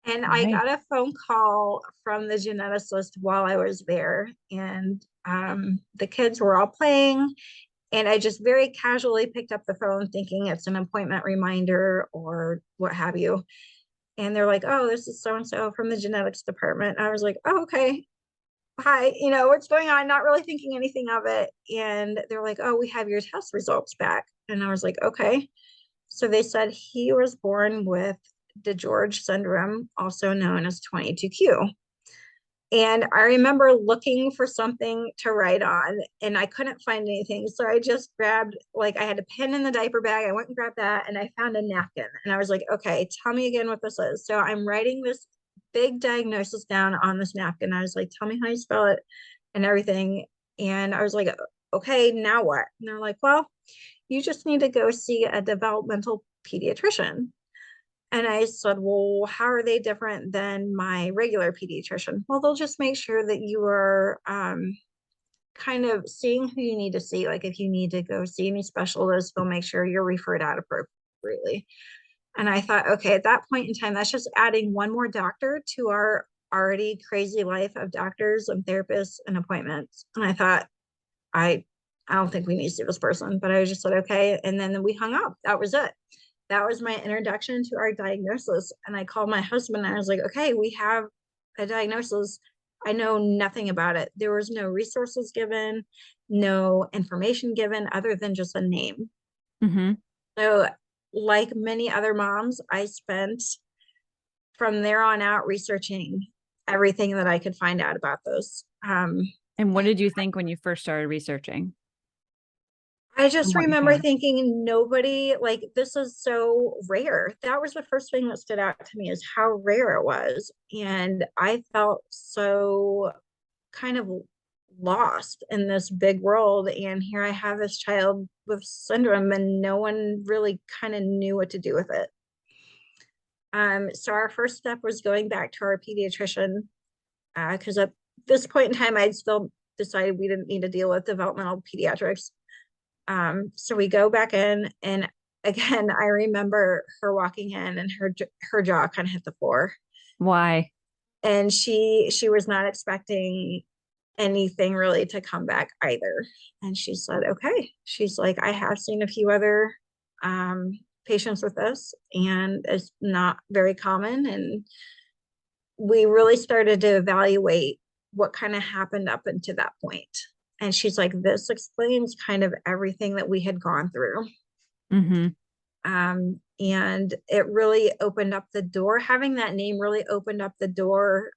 B: And I got a phone call from the geneticist while I was there, and the kids were all playing. And I just very casually picked up the phone thinking it's an appointment reminder or what have you. And they're like, oh, this is so-and-so from the genetics department. And I was like, oh, okay. Hi, what's going on? Not really thinking anything of it. And they're like, oh, we have your test results back. And I was like, okay. So they said he was born with DeGeorge syndrome, also known as 22q. And I remember looking for something to write on, and I couldn't find anything. So I just grabbed, like, I had a pen in the diaper bag. I went and grabbed that, and I found a napkin. And I was like, okay, tell me again what this is. So I'm writing this big diagnosis down on this napkin. I was like, tell me how you spell it. and everything. And I was like, okay, now what? And they're like, well, you just need to go see a developmental pediatrician. And I said, well, how are they different than my regular pediatrician? Well, they'll just make sure that you are kind of seeing who you need to see. Like if you need to go see any specialist, they'll make sure you're referred out appropriately. And I thought, okay, at that point in time, that's just adding one more doctor to our already crazy life of doctors and therapists and appointments. And I thought, I I don't think we need to see this person, but I just said, okay. And then we hung up. That was it. That was my introduction to our diagnosis. And I called my husband and I was like, okay, we have a diagnosis. I know nothing about it. There was no resources given, no information given other than just a name.
A: Mm-hmm.
B: So, like many other moms, I spent from there on out researching everything that I could find out about this.
A: And what did you think when you first started researching?
B: I
A: And
B: just
A: what you
B: remember
A: found?
B: thinking nobody, like, this is so rare. That was the first thing that stood out to me, is how rare it was. And I felt so kind of lost in this big world. And here I have this child with syndrome and no one really kind of knew what to do with it. So our first step was going back to our pediatrician, because at this point in time, I'd still decided we didn't need to deal with developmental pediatrics. So we go back in, and again, I remember her walking in and her jaw kind of hit the floor.
A: Why?
B: And she was not expecting anything really to come back either. And she said, okay. She's like, I have seen a few other patients with this, and it's not very common. And we really started to evaluate what kind of happened up until that point. And she's like, this explains kind of everything that we had gone through.
A: Mm-hmm.
B: And it really opened up the door. Having that name really opened up the door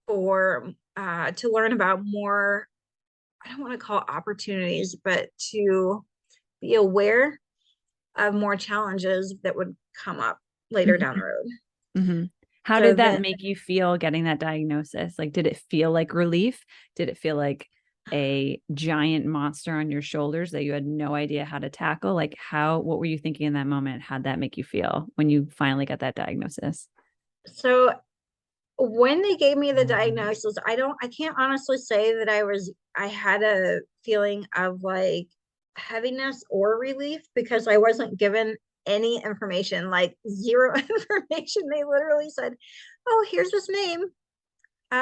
B: for to learn about more, I don't want to call it opportunities, but to be aware of more challenges that would come up later down
A: Mm-hmm.
B: the road.
A: Mm-hmm. How
B: So
A: did that
B: then,
A: make you feel getting that diagnosis? Like, did it feel like relief? Did it feel like a giant monster on your shoulders that you had no idea how to tackle? Like, what were you thinking in that moment? How'd that make you feel when you finally got that diagnosis?
B: so when they gave me the diagnosis, I can't honestly say that I had a feeling of like heaviness or relief, because I wasn't given any information, like zero information. They literally said, oh, here's this name,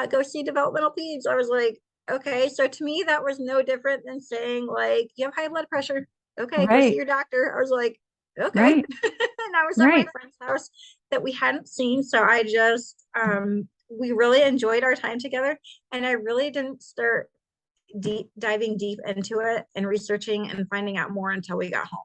B: go see developmental peds. I was like, okay. So to me, that was no different than saying, like, you have high blood pressure. Okay, go see
A: Right,
B: your doctor. I was like, okay.
A: right,
B: And I was at my
A: right.
B: friend's house that we hadn't seen. So I just, we really enjoyed our time together. And I really didn't start diving deep into it and researching and finding out more until we got home.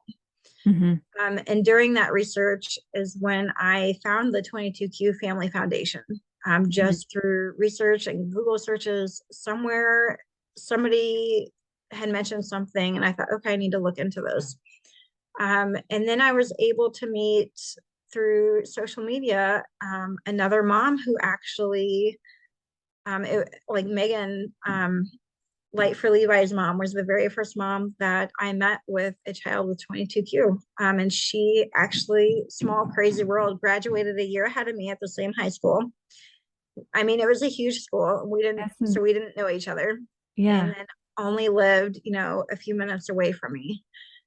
A: Mm-hmm.
B: And during that research is when I found the 22Q Family Foundation.
A: Mm-hmm.
B: Just through research and Google searches, somewhere somebody had mentioned something, and I thought, okay, I need to look into this. And then I was able to meet through social media another mom who actually, like Megan, Light for Levi's mom, was the very first mom that I met with a child with 22Q. And she actually, small crazy world, graduated a year ahead of me at the same high school. I mean, it was a huge school.
A: That's,
B: We didn't know each other, and
A: yeah,
B: then only lived, a few minutes away from me.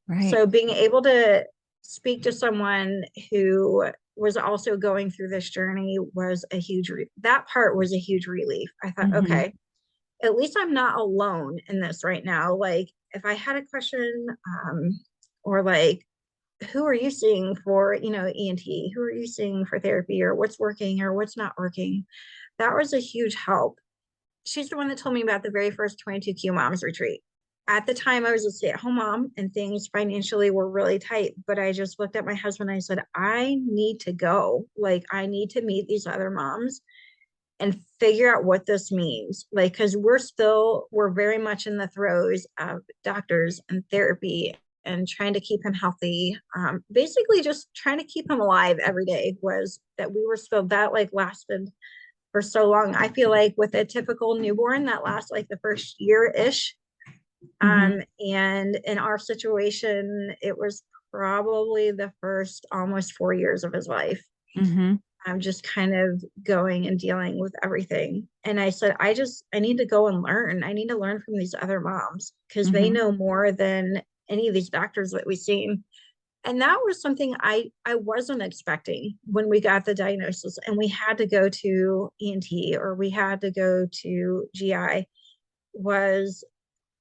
A: right.
B: So being able to speak to someone who was also going through this journey was that part was a huge relief. I thought,
A: Mm-hmm.
B: okay, at least I'm not alone in this right now. Like if I had a question, or like, who are you seeing for, ENT? Who are you seeing for therapy, or what's working or what's not working? That was a huge help. She's the one that told me about the very first 22Q Moms retreat. At the time, I was a stay-at-home mom and things financially were really tight, but I just looked at my husband and I said, I need to go. Like, I need to meet these other moms and figure out what this means. Like, because we're very much in the throes of doctors and therapy and trying to keep him healthy. Basically just trying to keep him alive every day. Was that we were still, that like lasted for so long. I feel like with a typical newborn that lasts like the first year-ish.
A: Mm-hmm.
B: And in our situation, it was probably the first almost 4 years of his life.
A: Mm-hmm.
B: I'm just kind of going and dealing with everything. And I said, I need to go and learn. I need to learn from these other moms because they
A: Mm-hmm.
B: know more than any of these doctors that we've seen. And that was something I wasn't expecting when we got the diagnosis and we had to go to ENT or we had to go to GI, was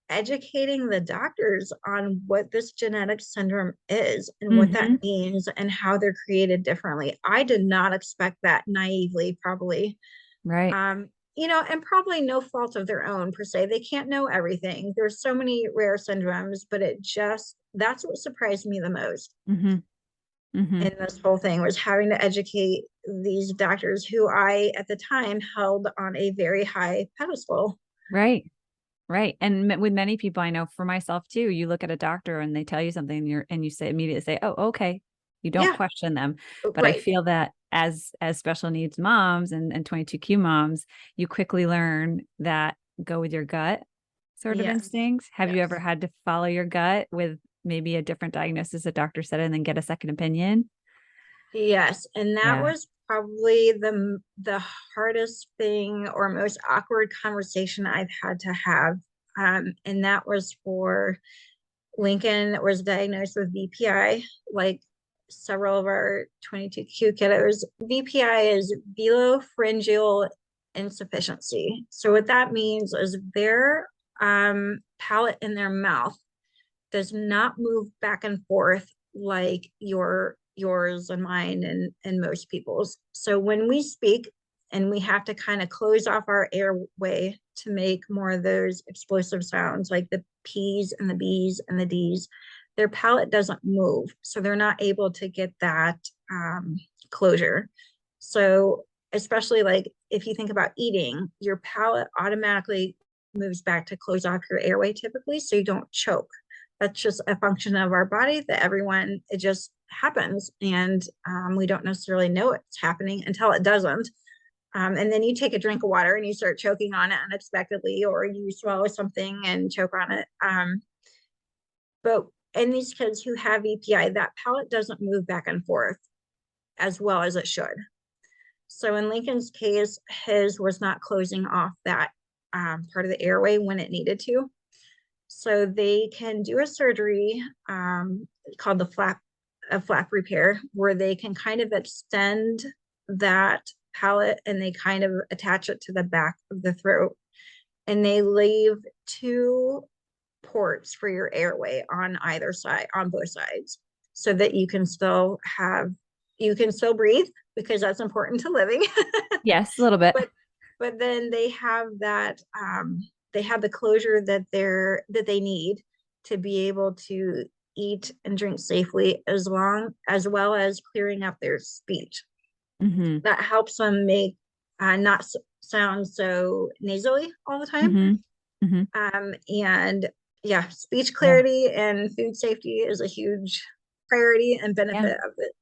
B: educating the doctors on what this genetic syndrome is and what that
A: Mm-hmm.
B: means and how they're created differently. I did not expect that naively, probably.
A: Right.
B: And probably no fault of their own per se. They can't know everything. There's so many rare syndromes, but that's what surprised me the most
A: Mm-hmm. Mm-hmm.
B: in this whole thing was having to educate these doctors who I at the time held on a very high pedestal.
A: Right. Right. And with many people I know, for myself too, you look at a doctor and they tell you something and you say immediately say, "Oh, okay." You don't
B: Yeah,
A: question them. But I
B: right.
A: feel that as special needs moms and 22q moms, you quickly learn that go with your gut sort of
B: Yes.
A: instincts. Have you ever
B: Yes.
A: had to follow your gut with maybe a different diagnosis a doctor said and then get a second opinion?
B: Yes, and that
A: Yeah.
B: was probably the hardest thing or most awkward conversation I've had to have. And that was for Lincoln was diagnosed with VPI, like several of our 22q kiddos. VPI is velopharyngeal insufficiency. So what that means is their palate in their mouth does not move back and forth like yours and mine and most people's. So when we speak and we have to kind of close off our airway to make more of those explosive sounds like the P's and the B's and the D's, their palate doesn't move. So they're not able to get that closure. So especially like if you think about eating, your palate automatically moves back to close off your airway typically so you don't choke. That's just a function of our body that it just happens. And we don't necessarily know it's happening until it doesn't. And then you take a drink of water and you start choking on it unexpectedly, or you swallow something and choke on it. But in these kids who have EPI, that palate doesn't move back and forth as well as it should. So in Lincoln's case, his was not closing off that part of the airway when it needed to. So they can do a surgery called a flap repair, where they can kind of extend that palate and they kind of attach it to the back of the throat. And they leave two ports for your airway on either side, on both sides, so that you can still breathe because that's important to living.
A: Yes, a little bit.
B: but but then they have the closure that they need to be able to eat and drink safely as well as clearing up their speech.
A: Mm-hmm.
B: That helps them make not sound so nasally all the time.
A: Mm-hmm. Mm-hmm.
B: And yeah, speech
A: Yeah.
B: clarity and food safety is a huge priority and
A: Yeah.
B: benefit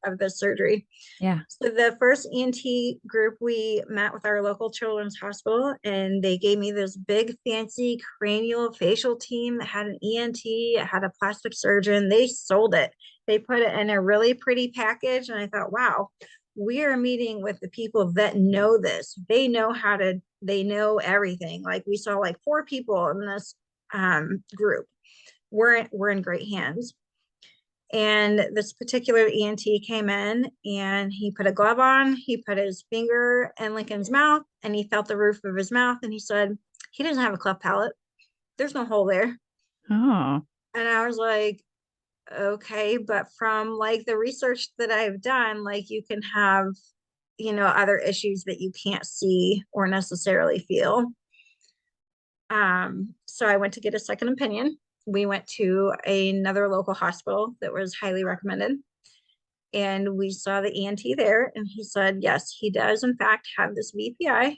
B: of the surgery.
A: Yeah.
B: So the first ENT group, we met with our local children's hospital, and they gave me this big fancy cranial facial team that had an ENT, it had a plastic surgeon. They sold it. They put it in a really pretty package, and I thought, wow, we are meeting with the people that know this. They know everything. Like we saw like 4 people in this group. We're in great hands. And this particular ENT came in and he put a glove on, he put his finger in Lincoln's mouth and he felt the roof of his mouth and he said, he doesn't have a cleft palate. There's no hole there.
A: Oh.
B: And I was like, okay, but from like the research that I've done, like you can have, other issues that you can't see or necessarily feel. So I went to get a second opinion. We went to another local hospital that was highly recommended. And we saw the ENT there, and he said, yes, he does, in fact, have this VPI,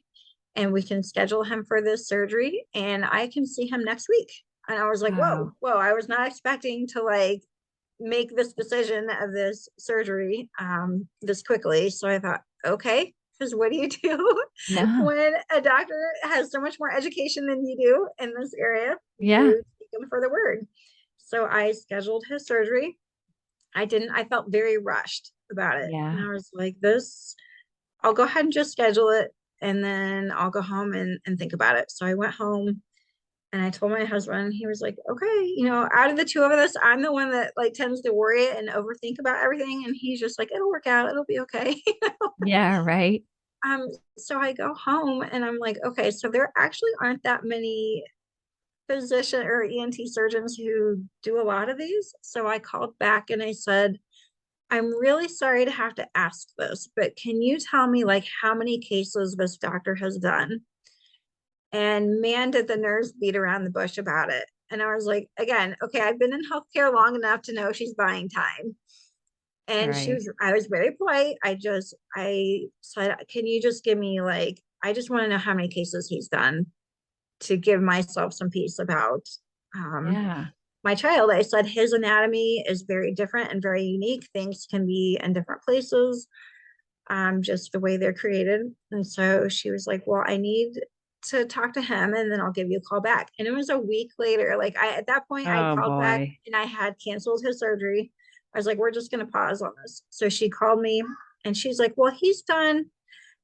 B: and we can schedule him for this surgery, and I can see him next week. And I was like,
A: Wow.
B: whoa, I was not expecting to like make this decision of this surgery this quickly. So I thought, okay. because what do you do
A: No.
B: when a doctor has so much more education than you do in this area?
A: Yeah.
B: You take him for the word. So I scheduled his surgery. I felt very rushed about it. And
A: Yeah.
B: I was like, I'll go ahead and just schedule it, and then I'll go home and think about it. So I went home and I told my husband, and he was like, okay, out of the two of us, I'm the one that like tends to worry and overthink about everything. And he's just like, it'll work out. It'll be okay.
A: Yeah. Right.
B: Um, so I go home and I'm like, okay, so there actually aren't that many physician or ENT surgeons who do a lot of these. So I called back and I said, I'm really sorry to have to ask this, but can you tell me like how many cases this doctor has done? And man, did the nurse beat around the bush about it. And I was like, again, okay, I've been in healthcare long enough to know she's buying time. And
A: Right.
B: I was very polite. I said, can you just give me like, I just want to know how many cases he's done to give myself some peace about um,
A: Yeah.
B: my child. I said, his anatomy is very different and very unique. Things can be in different places, just the way they're created. And so she was like, well, I need to talk to him and then I'll give you a call back. And it was a week later. Like at that point I
A: Oh
B: called back
A: boy.
B: and I had canceled his surgery. I was like, we're just going to pause on this. So she called me and she's like, well, he's done.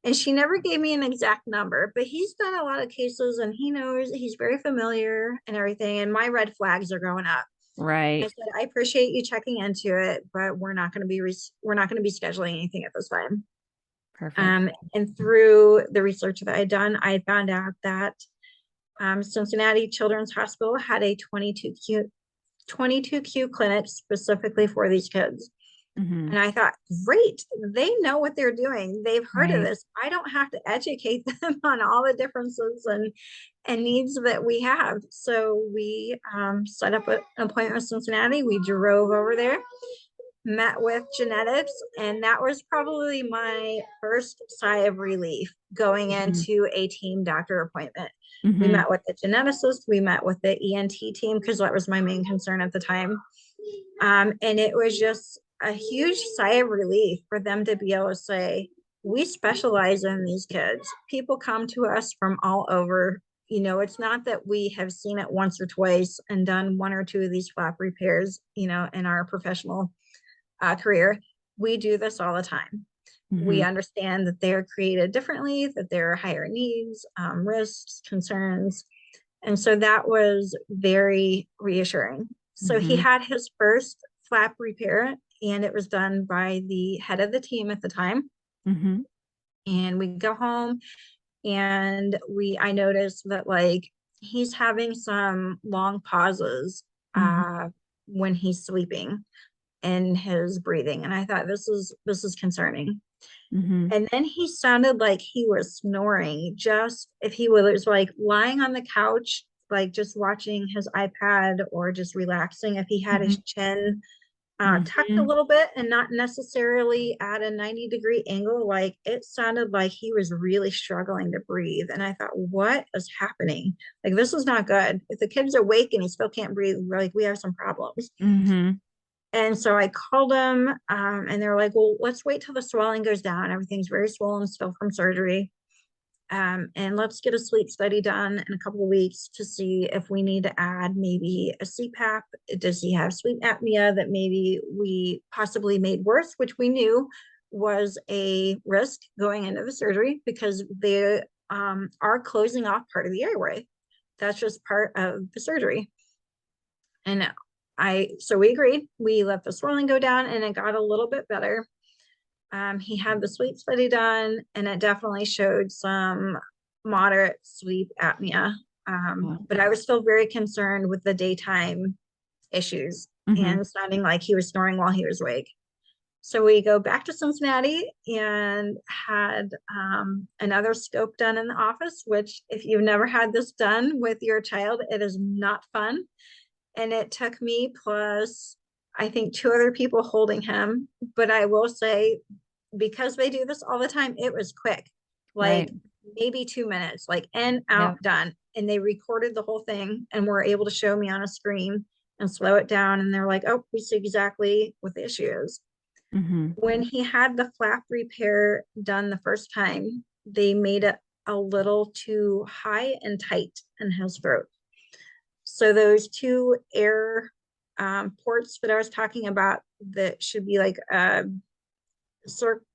B: And she never gave me an exact number, but he's done a lot of cases and he knows, he's very familiar and everything. And my red flags are going up. I
A: Right.
B: said, I appreciate you checking into it, but we're not going to be scheduling anything at this time.
A: Perfect.
B: And through the research that I had done, I found out that Cincinnati Children's Hospital had a 22Q clinic specifically for these kids.
A: Hmm.
B: And I thought, great, they know what they're doing. They've heard of
A: Right.
B: this. I don't have to educate them on all the differences and needs that we have. So we set up an appointment with Cincinnati. We drove over there, met with genetics, and that was probably my first sigh of relief going
A: Hmm.
B: into a team doctor appointment. We
A: Hmm.
B: met with the geneticist, we met with the ENT team because that was my main concern at the time. And it was just a huge sigh of relief for them to be able to say, we specialize in these kids. People come to us from all over. It's not that we have seen it once or twice and done one or two of these flap repairs, in our professional career. We do this all the time. We
A: Hmm.
B: understand that they're created differently, that there are higher needs, risks, concerns. And so that was very reassuring. So he
A: Hmm.
B: had his first flap repair, and it was done by the head of the team at the time.
A: Hmm.
B: And we go home, and I noticed that like he's having some long pauses
A: Hmm.
B: when he's sleeping in his breathing. And I thought this is concerning.
A: Hmm.
B: And then he sounded like he was snoring, just if he was like lying on the couch, like just watching his iPad or just relaxing, if he had his
A: Hmm.
B: chin tucked a
A: Hmm.
B: little bit and not necessarily at a 90-degree angle, like it sounded like he was really struggling to breathe. And I thought, what is happening? Like, this is not good. If the kid's awake and he still can't breathe, like we have some problems.
A: Hmm.
B: And so I called them, and they're like, well, let's wait till the swelling goes down. Everything's very swollen still from surgery. And let's get a sleep study done in a couple of weeks to see if we need to add maybe a CPAP. Does he have sleep apnea that maybe we possibly made worse, which we knew was a risk going into the surgery because they are closing off part of the airway. That's just part of the surgery. And so we agreed. We let the swelling go down and it got a little bit better. He had the sleep study done and it definitely showed some moderate sleep apnea. But I was still very concerned with the daytime issues
A: Hmm.
B: and sounding like he was snoring while he was awake. So we go back to Cincinnati and had another scope done in the office, which if you've never had this done with your child, it is not fun. And it took me plus, I think, two other people holding him. But I will say, because they do this all the time, it was quick,
A: Right.
B: like maybe 2 minutes, like in,
A: Yep.
B: out, done. And they recorded the whole thing and were able to show me on a screen and slow it down. And they're like, oh, we see exactly what the issue is.
A: Mm-hmm.
B: When he had the flap repair done the first time, they made it a little too high and tight in his throat. So those two air ports that I was talking about that should be like a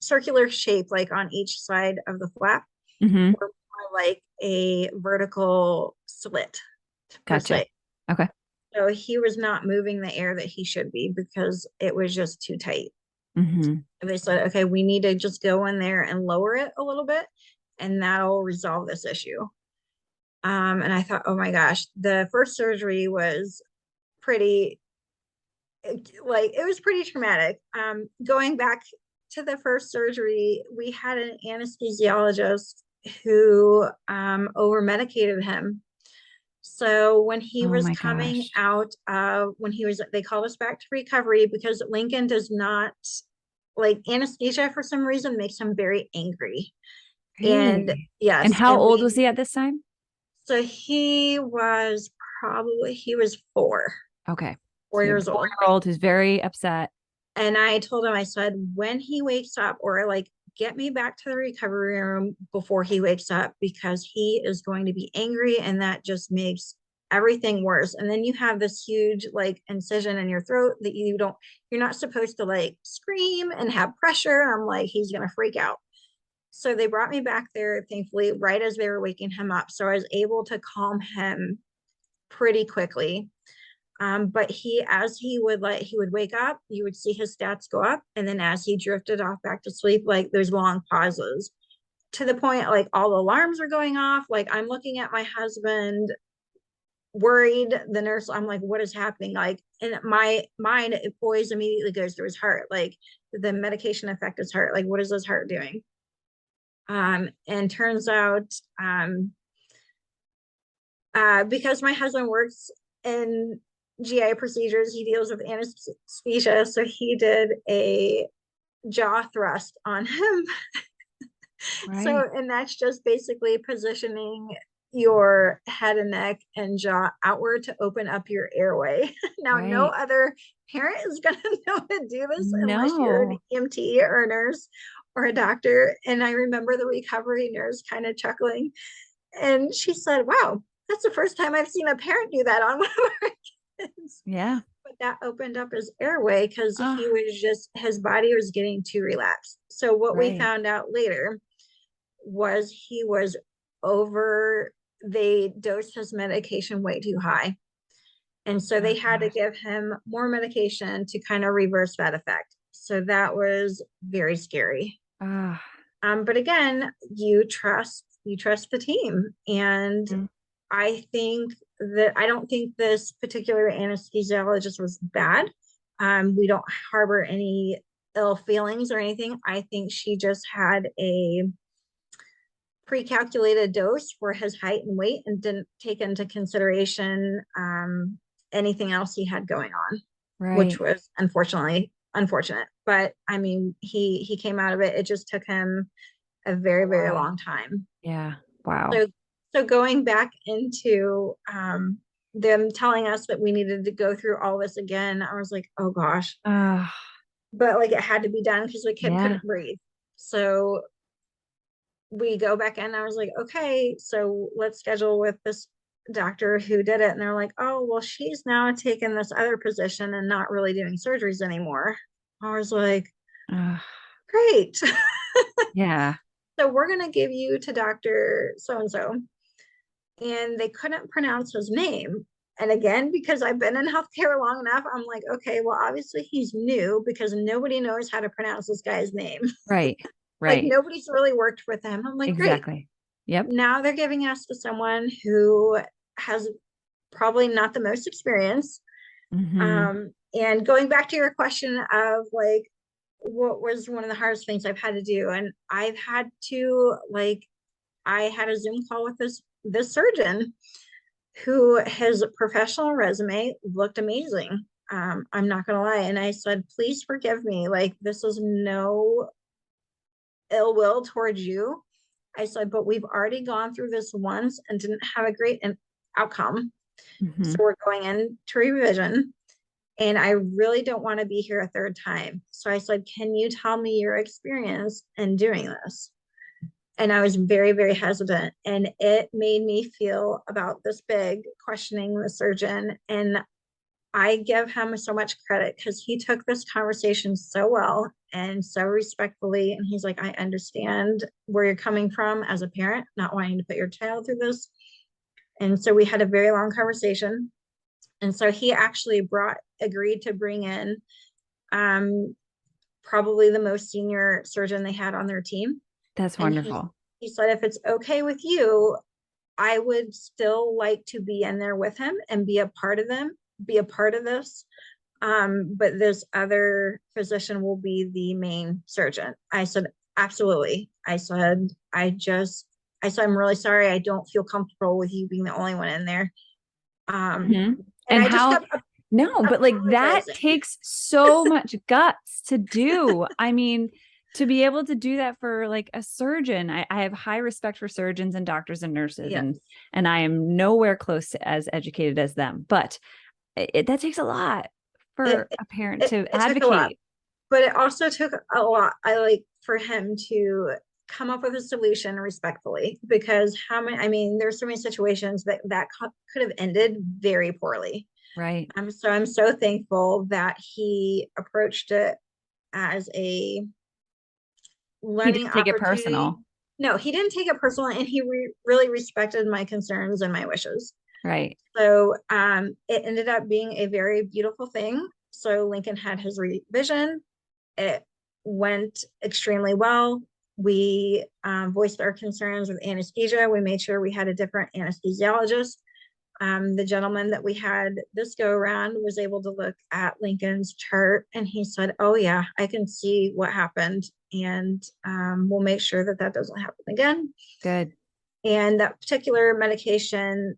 B: circular shape, like on each side of the flap,
A: Mm-hmm.
B: or more like a vertical slit per
A: Gotcha.
B: se.
A: Okay.
B: So he was not moving the air that he should be because it was just too tight.
A: Mm-hmm.
B: And they said, okay, we need to just go in there and lower it a little bit, and that'll resolve this issue. And I thought, oh my gosh, the first surgery was pretty, like, it was pretty traumatic. Going back to the first surgery, we had an anesthesiologist who over medicated him. So when he
A: Oh
B: was
A: my
B: coming
A: gosh.
B: out, they called us back to recovery because Lincoln does not like anesthesia for some reason makes him very angry. And
A: Really? And
B: yes,
A: how
B: and
A: old was
B: we,
A: he at this time?
B: so he was
A: Okay.
B: four
A: So you have a
B: years old.
A: 4-year-old who's very upset.
B: And I told him, I said, when he wakes up, or like, get me back to the recovery room before he wakes up because he is going to be angry and that just makes everything worse. And then you have this huge like incision in your throat that you're not supposed to like scream and have pressure. And I'm like, he's going to freak out. So they brought me back there, thankfully, right as they were waking him up. So I was able to calm him pretty quickly. But he would wake up, you would see his stats go up, and then as he drifted off back to sleep, like there's long pauses to the point like all the alarms are going off. Like I'm looking at my husband, worried. The nurse, I'm like, what is happening? Like, in my mind, it always immediately goes to his heart. Like the medication affect his heart. Like, what is his heart doing? And turns out, because my husband works in GI procedures, he deals with anesthesia. So he did a jaw thrust on him. So,
A: Right.
B: and that's just basically positioning your head and neck and jaw outward to open up your airway. Now, no
A: Right.
B: other parent is going to know how to do this unless you're an
A: No.
B: EMT or a nurse or a doctor. And I remember the recovery nurse kind of chuckling, and she said, wow, that's the first time I've seen a parent do that on one of our kids.
A: Yeah.
B: But that opened up his airway because
A: Oh,
B: his body was getting too relaxed. So what we
A: right.
B: found out later was he was they dosed his medication way too high. And so
A: Oh
B: they had to
A: gosh.
B: give him more medication to kind of reverse that effect. So that was very scary.
A: Ah.
B: But again, you trust the team. And
A: Mm.
B: I don't think this particular anesthesiologist was bad. We don't harbor any ill feelings or anything. I think she just had a pre-calculated dose for his height and weight and didn't take into consideration anything else he had going on, which
A: Right.
B: was unfortunately unfortunate. But I mean, he came out of it. It just took him a very,
A: A
B: very
A: while.
B: long time.
A: Yeah. Wow.
B: So so going back into them telling us that we needed to go through all this again, I was like, oh gosh.
A: Ah.
B: But like it had to be done because the kid
A: Yeah.
B: couldn't breathe. So we go back in. I was like, okay, so let's schedule with this doctor who did it. And they're like, oh, well, she's now taken this other position and not really doing surgeries anymore. I was like,
A: Ah.
B: great.
A: Yeah.
B: So we're going to give you to Dr. So and so. And they couldn't pronounce his name. And again, because I've been in healthcare long enough, I'm like, okay, well, obviously he's new because nobody knows how to pronounce this guy's name.
A: Right.
B: Like
A: Right.
B: nobody's really worked with him. I'm like, great.
A: Exactly. Yep.
B: Now they're giving us to someone who has probably not the most experience.
A: Mm-hmm.
B: And going back to your question of like, what was one of the hardest things I've had to do? And I've had to like, I had a Zoom call with this surgeon who his professional resume looked amazing. I'm not gonna lie. And I said, please forgive me. Like this is no ill will towards you. I said, but we've already gone through this once and didn't have a great outcome.
A: Mm-hmm.
B: So we're going into revision. and I really don't want to be here a third time. So I said, can you tell me your experience in doing this? And I was very, very hesitant. And it made me feel about this big, questioning the surgeon. And I give him so much credit because he took this conversation so well and so respectfully. And he's like, I understand where you're coming from as a parent, not wanting to put your child through this. And so we had a very long conversation. And so he actually agreed to bring in um, probably the most senior surgeon they had on their team.
A: That's
B: And
A: wonderful.
B: he said, if it's okay with you, I would still like to be in there with him and be a part of this. But this other physician will be the main surgeon. I said, absolutely. I said, I'm really sorry. I don't feel comfortable with you being the only one in there.
A: Mhm.
B: And
A: And
B: I just
A: how,
B: kept
A: no, but like that
B: apologizing.
A: takes so much guts to do. I mean, to be able to do that for like a surgeon, I have high respect for surgeons and doctors and nurses,
B: Yes.
A: and I am nowhere close to as educated as them, but that takes a lot
B: It,
A: for a parent
B: it,
A: to
B: it took a lot,
A: advocate.
B: but it also took a lot. I like for him to come up with a solution respectfully, because I mean, there's so many situations that could have ended very poorly.
A: Right.
B: So I'm so thankful that he approached it as a
A: He
B: learning
A: didn't take it
B: opportunity.
A: personal.
B: No, he didn't take it personal, and he really respected my concerns and my wishes.
A: Right.
B: So it ended up being a very beautiful thing. So Lincoln had his revision. It went extremely well. We voiced our concerns with anesthesia. We made sure we had a different anesthesiologist. The gentleman that we had this go around was able to look at Lincoln's chart, and he said, oh yeah, I can see what happened, and we'll make sure that doesn't happen again.
A: Good.
B: And that particular medication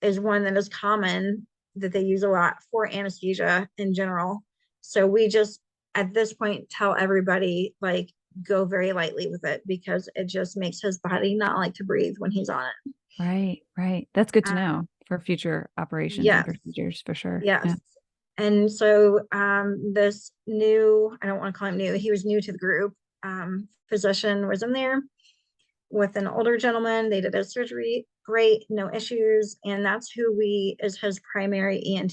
B: is one that is common, that they use a lot for anesthesia in general. So we just, at this point, tell everybody, like, go very lightly with it, because it just makes his body not like to breathe when he's on it.
A: Right. Right. That's good to
B: Um,
A: know for future operations and
B: yes,
A: procedures for sure.
B: yes.
A: Yeah.
B: And so this new, I don't want to call him new, he was new to the group, physician was in there with an older gentleman. They did his surgery, great, no issues. And that's who is his primary ENT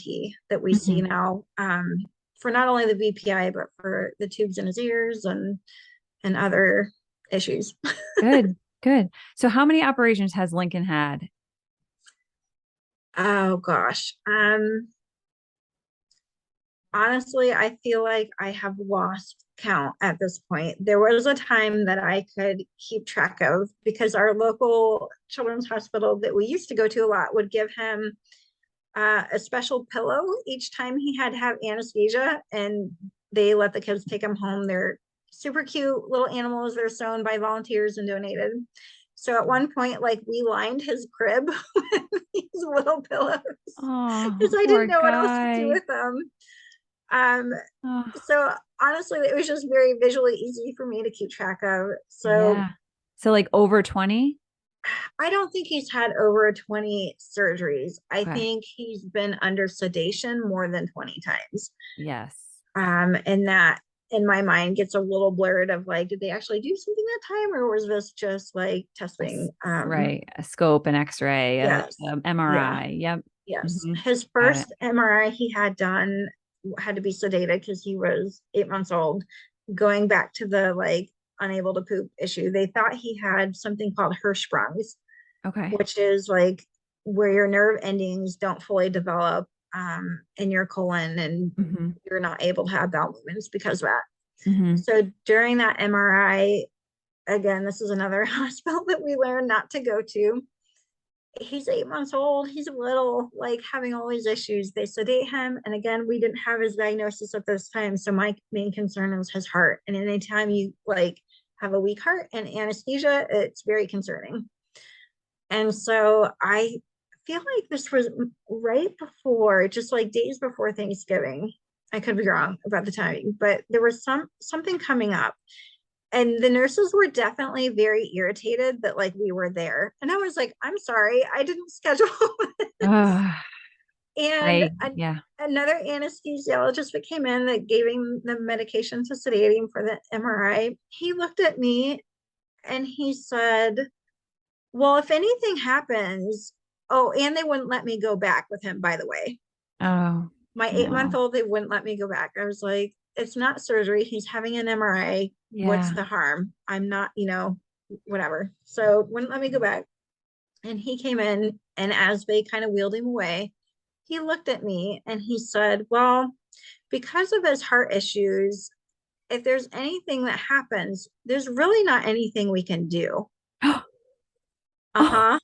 B: that we see
A: Mhm.
B: now, for not only the VPI, but for the tubes in his ears and other issues.
A: Good. Good. So how many operations has Lincoln had?
B: Oh gosh. Honestly, I feel like I have lost count at this point. There was a time that I could keep track of, because our local children's hospital that we used to go to a lot would give him a special pillow each time he had to have anesthesia, and they let the kids take them home. They're super cute little animals. They're sewn by volunteers and donated. So at one point, like, we lined his crib with these little pillows because
A: Oh,
B: I
A: poor
B: didn't know what else to do
A: guy.
B: with them. Um,
A: Oh,
B: so honestly, it was just very visually easy for me to keep track of. So
A: yeah. So like over 20?
B: I don't think he's had over 20 surgeries. I
A: Okay.
B: think he's been under sedation more than 20 times.
A: Yes.
B: And that in my mind gets a little blurred of, like, did they actually do something that time, or was this just like testing?
A: Right. A scope, an X-ray,
B: Yes. Yeah.
A: MRI. Yep.
B: Yes.
A: Hmm.
B: His
A: Got it.
B: first MRI he had done had to be sedated because he was 8 months old, going back to the, like, unable to poop issue. They thought he had something called Hirschsprung's,
A: Okay.
B: which is like where your nerve endings don't fully develop in your colon, and
A: Hmm.
B: you're not able to have bowel movements because of that.
A: Hmm.
B: So during that MRI, again, this is another hospital that we learned not to go to. He's 8 months old. He's little, like, having all these issues. They sedate him. And again, we didn't have his diagnosis at this time. So my main concern was his heart. And anytime you, like, have a weak heart and anesthesia, it's very concerning. And so I feel like this was right before, just like days before Thanksgiving. I could be wrong about the timing, but there was something coming up. And the nurses were definitely very irritated that, like, we were there. And I was like, I'm sorry, I didn't schedule.
A: Ah.
B: And
A: Yeah.
B: another anesthesiologist that came in that gave him the medication to sedate him for the MRI, he looked at me and he said, well, if anything happens, oh, and they wouldn't let me go back with him, by the way.
A: Oh,
B: My 8 month
A: no.
B: old, they wouldn't let me go back. I was like, it's not surgery. He's having an MRI. What's
A: Yeah.
B: the harm? I'm not, whatever. So wouldn't let me go back. And he came in, and as they kind of wheeled him away, he looked at me and he said, well, because of his heart issues, if there's anything that happens, there's really not anything we can do.
A: Oh,
B: Uh-huh.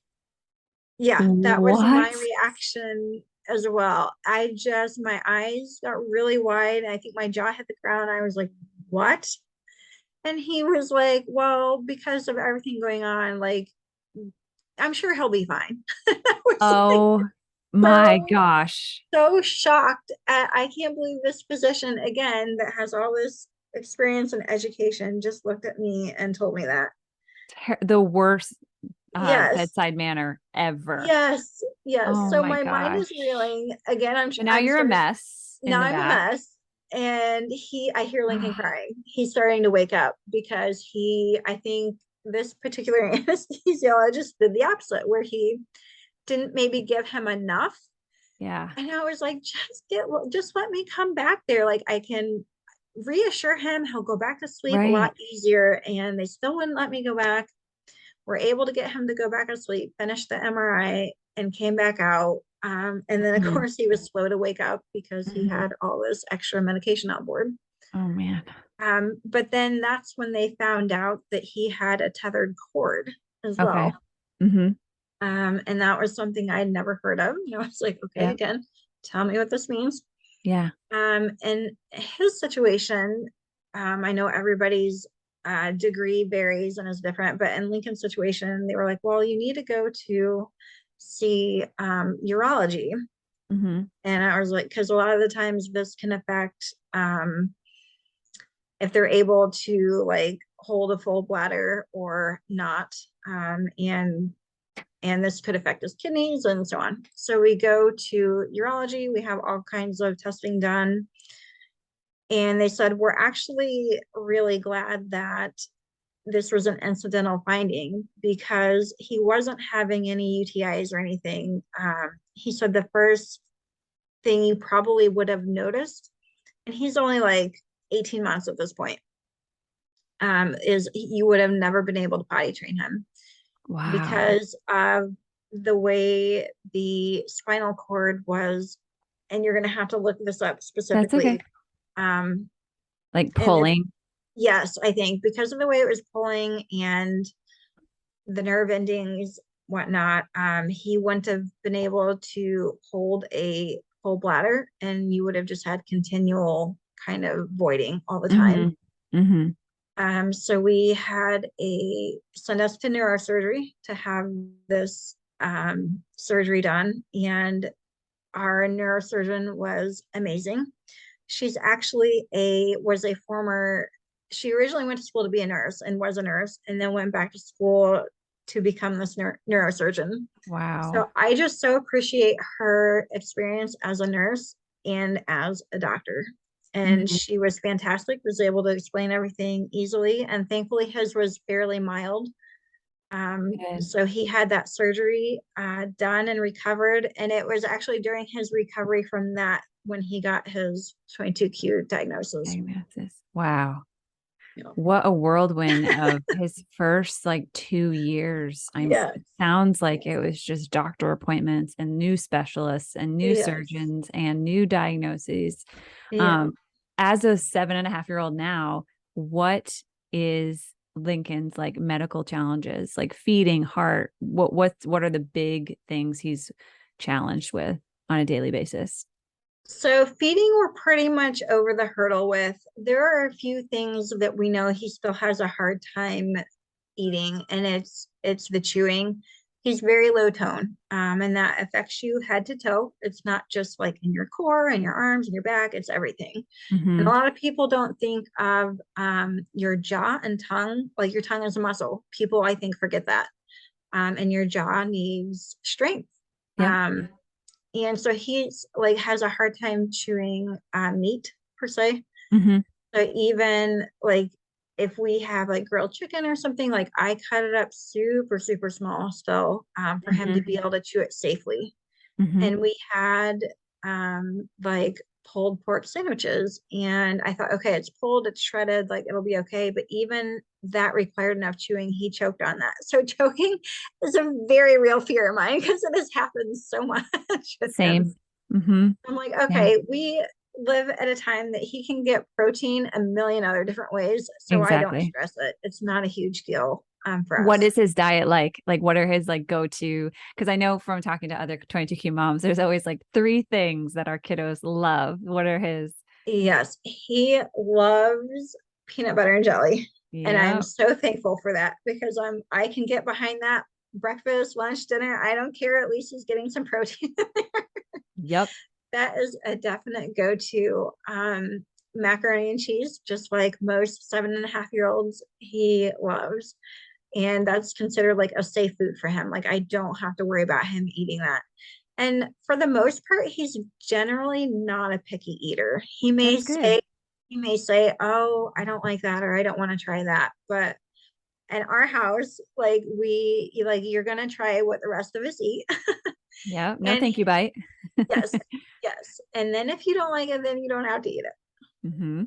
B: Yeah, that was my
A: what?
B: reaction as well. My eyes got really wide. I think my jaw hit the ground. I was like, what? And he was like, well, because of everything going on, like, I'm sure he'll be fine. I was like,
A: Oh my
B: so,
A: gosh.
B: so shocked at, I can't believe this physician, again, that has all this experience and education, just looked at me and told me that.
A: The worst
B: Yes.
A: bedside manner ever.
B: Yes, yes.
A: Oh
B: So
A: my
B: my mind is
A: gosh.
B: reeling again.
A: And now
B: I'm
A: you're a
B: starting
A: mess in
B: now.
A: the
B: I'm a
A: back.
B: mess, and I hear Lincoln crying. He's starting to wake up because I think this particular anesthesiologist did the opposite, where he didn't maybe give him enough.
A: Yeah.
B: And I was like, just let me come back there. Like I can reassure him he'll go back to sleep a
A: Right.
B: lot easier. And they still wouldn't let me go back. We're able to get him to go back to sleep, finish the MRI, and came back out. And then, of
A: Mhm.
B: course, he was slow to wake up because he
A: Mhm.
B: had all this extra medication on board.
A: Oh man.
B: But then that's when they found out that he had a tethered cord as
A: Okay.
B: well.
A: Hmm.
B: And that was something I'd never heard of. I was like, okay,
A: Yeah.
B: again, tell me what this means.
A: Yeah.
B: And his situation, I know everybody's degree varies and is different, but in Lincoln's situation, they were like, well, you need to go to see urology.
A: Hmm.
B: And I was like, because a lot of the times this can affect if they're able to like hold a full bladder or not. And this could affect his kidneys and so on. So we go to urology, we have all kinds of testing done. And they said, we're actually really glad that this was an incidental finding because he wasn't having any UTIs or anything. He said the first thing you probably would have noticed, and he's only like 18 months at this point, is you would have never been able to potty train him
A: Wow.
B: because of the way the spinal cord was. And you're going to have to look this up
A: That's okay.
B: specifically. Um,
A: Like
B: and it's
A: pulling.
B: Yes, I think because of the way it was pulling and the nerve endings, whatnot, he wouldn't have been able to hold a full bladder and you would have just had continual kind of voiding all the time.
A: Hmm. Hmm.
B: So we had send us to neurosurgery to have this surgery done. And our neurosurgeon was amazing. She's actually was a former, she originally went to school to be a nurse and was a nurse and then went back to school to become this neurosurgeon.
A: Wow.
B: So I just so appreciate her experience as a nurse and as a doctor. And
A: Hmm.
B: she was fantastic, was able to explain everything easily. And thankfully his was fairly mild.
A: Good.
B: So he had that surgery done and recovered. And it was actually during his recovery from that when he got his 22q diagnosis.
A: Diagnosis. Wow.
B: Yeah.
A: What a whirlwind of his first like 2 years.
B: Yeah.
A: It sounds like it was just doctor appointments and new specialists and new
B: Yes.
A: surgeons and new diagnoses.
B: Yeah.
A: Um, as a 7.5-year-old now, what is Lincoln's like medical challenges, like feeding, heart? What are the big things he's challenged with on a daily basis?
B: So feeding, we're pretty much over the hurdle with. There are a few things that we know he still has a hard time eating, and it's the chewing. He's very low tone, and that affects you head to toe. It's not just like in your core and your arms and your back, it's everything. And a
A: Hmm.
B: lot of people don't think of your jaw and tongue, like your tongue is a muscle. People, I think, forget that. And your jaw needs strength.
A: Yeah.
B: Um, And so he's like has a hard time chewing meat per se.
A: Hmm.
B: So even like if we have like grilled chicken or something, like I cut it up super, super small still for him to
A: Hmm.
B: be able to chew it safely.
A: Hmm.
B: And we had like pulled pork sandwiches, and I thought, okay, it's pulled, it's shredded, like it'll be okay. But even that required enough chewing, he choked on that. So choking is a very real fear of mine because it has happened so much with him.
A: Same. Hmm.
B: I'm like,
A: Yeah,
B: okay, we live at a time that he can get protein a million other different ways. So I don't
A: exactly.
B: stress it. It's not a huge deal for
A: What
B: us.
A: is his diet like? Like, what are his like go-to? Because I know from talking to other 22Q moms, there's always like three things that our kiddos love. What are his?
B: Yes, he loves peanut butter and jelly. And I'm
A: Yeah.
B: so thankful for that because I can get behind that breakfast, lunch, dinner. I don't care. At least he's getting some protein.
A: Yep.
B: That is a definite go-to. Macaroni and cheese, just like most 7.5 year olds, he loves. And that's considered like a safe food for him. Like I don't have to worry about him eating that. And for the most part, he's generally not a picky eater.
A: That's good.
B: He may say, "Oh, I don't like that," or "I don't want to try that." But in our house, like like you're gonna try what the rest of us eat.
A: Yeah. No,
B: And
A: thank you, bite.
B: yes, yes. And then if you don't like it, then you don't have to eat it.
A: Hmm.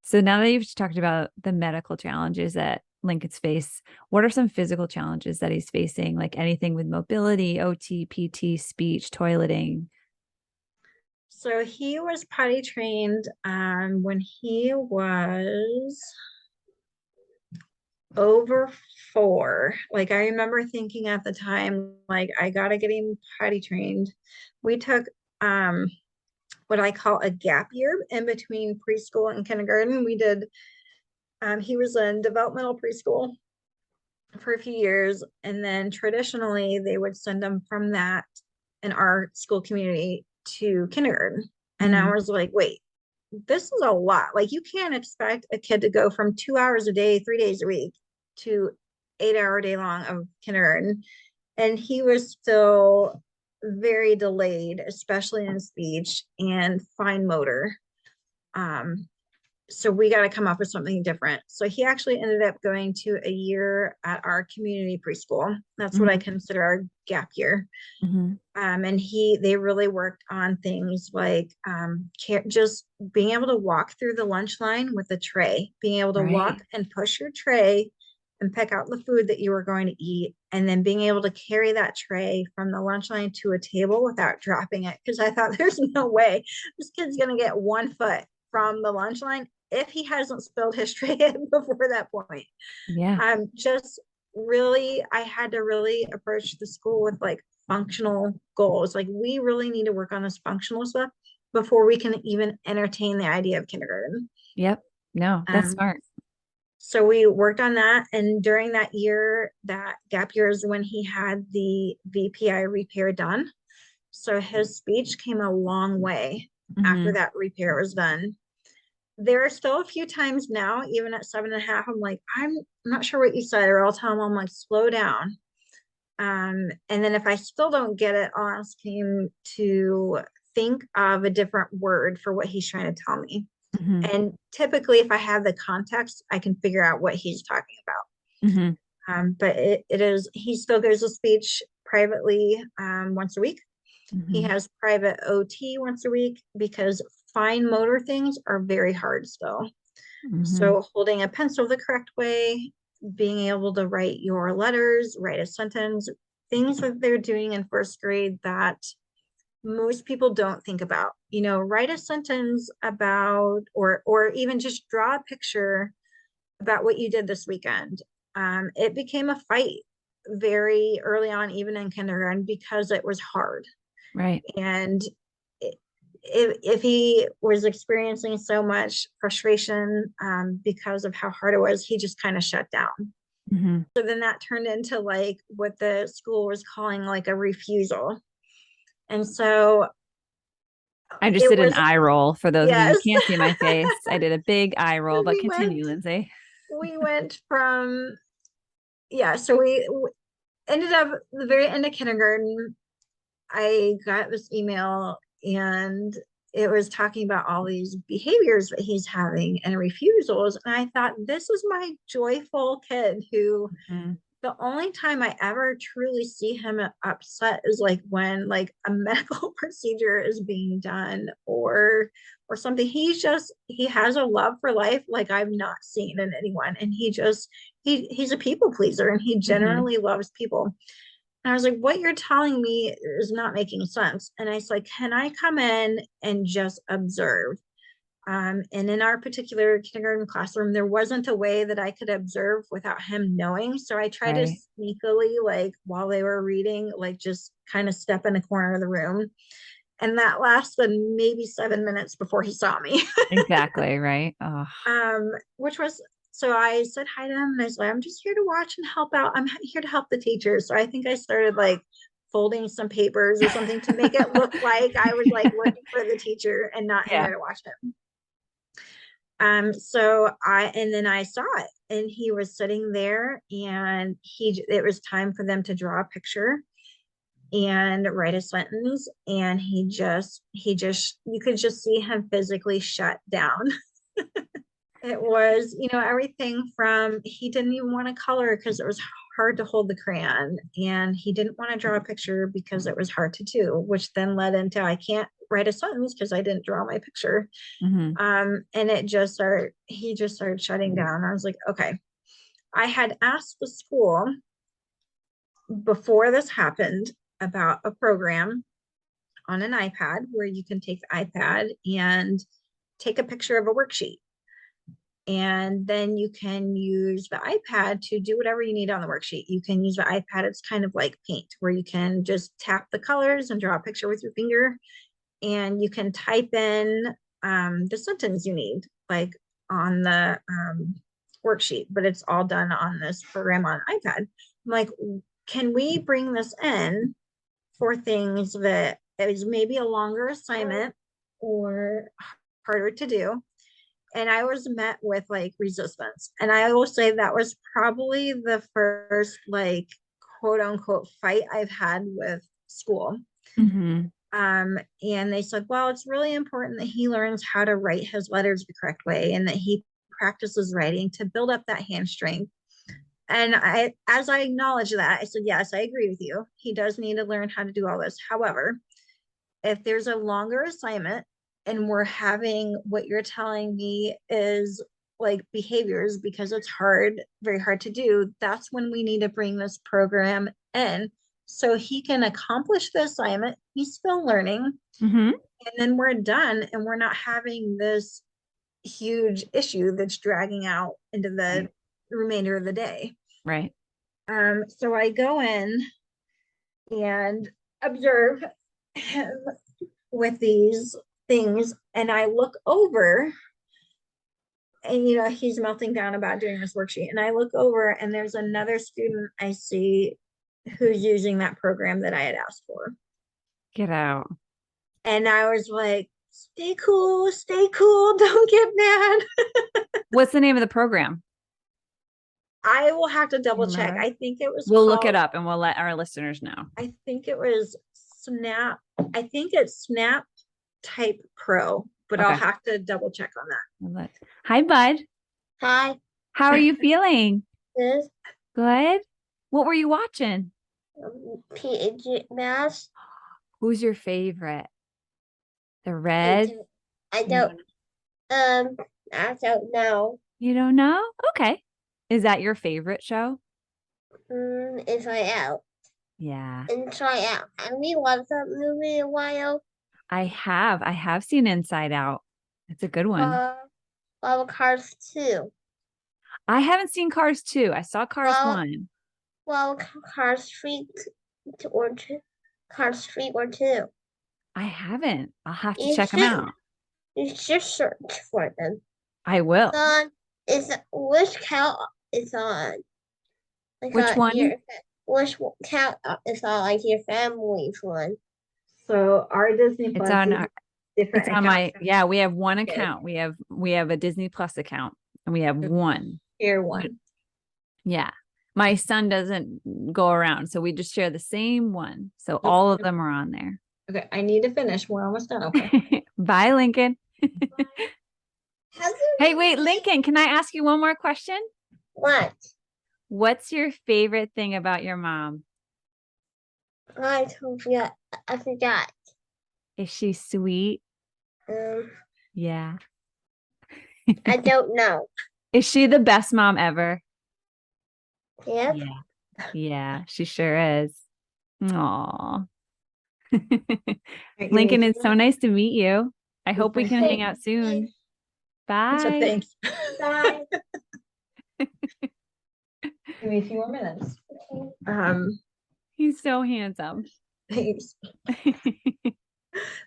A: So now that you've talked about the medical challenges that Lincoln's face, what are some physical challenges that he's facing? Like anything with mobility, OT, PT, speech, toileting?
B: So he was potty trained when he was over 4. Like I remember thinking at the time, like I gotta get him potty trained. We took what I call a gap year in between preschool and kindergarten. We did he was in developmental preschool for a few years, and then traditionally they would send them from that in our school community to kindergarten. And I
A: Hmm.
B: was like, wait, this is a lot. Like you can't expect a kid to go from 2 hours a day, 3 days a week to 8 hour day long of kindergarten. And he was still very delayed, especially in speech and fine motor. Um, so we got to come up with something different. So he actually ended up going to a year at our community preschool. That's what I
A: Hmm.
B: consider our gap year.
A: Hmm.
B: And they really worked on things like just being able to walk through the lunch line with a tray, being able to
A: Right.
B: walk and push your tray and pick out the food that you were going to eat, and then being able to carry that tray from the lunch line to a table without dropping it. Because I thought there's no way this kid's going to get 1 foot from the lunch line if he hasn't spilled his tray before that point.
A: Yeah.
B: Just really, I had to really approach the school with like functional goals. Like, we really need to work on this functional stuff before we can even entertain the idea of kindergarten.
A: Yep. No, that's
B: Um,
A: smart.
B: so we worked on that. And during that year, that gap year is when he had the VPI repair done. So his speech came a long way after
A: Hmm.
B: that repair was done. There are still a few times now, even at 7.5, I'm like, I'm not sure what you said, or I'll tell him, I'm like, slow down. And then if I still don't get it, I'll ask him to think of a different word for what he's trying to tell me.
A: Hmm.
B: And typically, if I have the context, I can figure out what he's talking about.
A: Hmm.
B: But it is, he still goes to speech privately once a week. He
A: Hmm.
B: has private OT once a week because fine motor things are very hard still.
A: Hmm.
B: So holding a pencil the correct way, being able to write your letters, write a sentence, things that they're doing in first grade that most people don't think about. Write a sentence about, or even just draw a picture about what you did this weekend. It became a fight very early on, even in kindergarten, because it was hard.
A: Right.
B: And if he was experiencing so much frustration because of how hard it was, he just kind of shut down.
A: Hmm.
B: So then that turned into like what the school was calling like a refusal. And so
A: I just
B: it
A: did an
B: was,
A: eye roll for those of you who
B: yes.
A: can't see my face. I did a big eye roll, but
B: we went,
A: continue, Lindsay.
B: we went from, yeah, so we ended up the very end of kindergarten. I got this email and it was talking about all these behaviors that he's having and refusals. And I thought, this is my joyful kid who
A: Mm-hmm.
B: the only time I ever truly see him upset is like when like a medical procedure is being done or something. He has a love for life like I've not seen in anyone. And he's a people pleaser and he
A: Mm-hmm.
B: generally loves people. And I was like, what you're telling me is not making sense. And I said, can I come in and just observe? And in our particular kindergarten classroom, there wasn't a way that I could observe without him knowing. So I tried to
A: Right.
B: sneakily, like while they were reading, like just kind of step in the corner of the room. And that lasted maybe 7 minutes before he saw me.
A: Exactly. Right. Oh,
B: Which was so I said hi to him and I was like, I'm just here to watch and help out. I'm here to help the teachers. So I think I started like folding some papers or something to make it look like I was like working for the teacher and not in
A: yeah.
B: there to watch him. And then I saw it and he was sitting there and it was time for them to draw a picture and write a sentence. And you could just see him physically shut down. It was, everything from he didn't even want to color because it was hard to hold the crayon, and he didn't want to draw a picture because it was hard to do, which then led into I can't write a sentence because I didn't draw my picture.
A: Mm-hmm.
B: And he just started shutting down. I was like, okay. I had asked the school before this happened about a program on an iPad where you can take the iPad and take a picture of a worksheet. And then you can use the iPad to do whatever you need on the worksheet. You can use the iPad. It's kind of like paint, where you can just tap the colors and draw a picture with your finger. And you can type in the sentence you need, like on the worksheet, but it's all done on this program on iPad. I'm like, can we bring this in for things that is maybe a longer assignment or harder to do? And I was met with like resistance. And I will say that was probably the first like quote unquote fight I've had with school.
A: Mm-hmm.
B: And they said, well, it's really important that he learns how to write his letters the correct way and that he practices writing to build up that hand strength. And as I acknowledged that, I said, yes, I agree with you. He does need to learn how to do all this. However, if there's a longer assignment and we're having what you're telling me is like behaviors because it's very hard to do, that's when we need to bring this program in so he can accomplish the assignment. He's still learning.
A: Mm-hmm.
B: And then we're done and we're not having this huge issue that's dragging out into the remainder of the day.
A: Right.
B: So I go in and observe him with these things, and I look over and he's melting down about doing this worksheet, and I look over and there's another student I see who's using that program that I had asked for.
A: Get out.
B: And I was like, stay cool, don't get mad.
A: What's the name of the program?
B: I will have to
A: Do you
B: double check.
A: remember?
B: I think it was
A: We'll look it
B: called,
A: up and we'll let our listeners know.
B: I think it was Snap. I think it's Snap Type Pro, but I'll
A: Okay.
B: have to double check on that.
A: We'll Hi, bud.
C: Hi,
A: How are you feeling?
C: this
A: Good. What were you watching?
C: PG Mouse.
A: Who's your favorite? The
C: I
A: red?
C: don't, I don't, I don't know.
A: You don't know? Okay. Is that your favorite show?
C: Inside Out.
A: Yeah.
C: Inside Out. Have you watched that movie in a while?
A: I have seen Inside Out. It's a good one.
C: Well, Cars 2.
A: I haven't seen Cars 2. I saw Cars
C: Well-
A: 1.
C: Well, Cars 3 or 2. Cars 3 or 2.
A: I haven't. I'll have to
C: You
A: check them
C: should.
A: out.
C: You should search for them.
A: I will.
C: Which count is on? Like
A: Which one?
C: Which count is on like your family's one?
B: So our Disney
A: It's
B: Plus
A: on
B: is
A: our,
B: different.
A: it's on my,
B: accounts.
A: yeah, we have one account. We have a Disney Plus account and we have one.
B: Tier 1.
A: Yeah. My son doesn't go around, so we just share the same one. So all of them are on there.
B: Okay, I need to finish. We're almost done. Okay.
A: Bye, Lincoln.
C: How's
A: Hey, wait, Lincoln, can I ask you one more question?
C: What?
A: What's your favorite thing about your mom?
C: I forgot. I forgot.
A: Is she sweet?
C: Um,
A: Yeah.
C: I don't know.
A: Is she the best mom ever?
C: Yep.
A: Yeah. Yeah, she sure is. Aw. Lincoln, it's so nice to meet you. I hope we can hang out soon.
B: So
A: Bye.
B: thanks.
C: Bye.
B: Give me a few more minutes.
A: He's so handsome.
B: Thanks.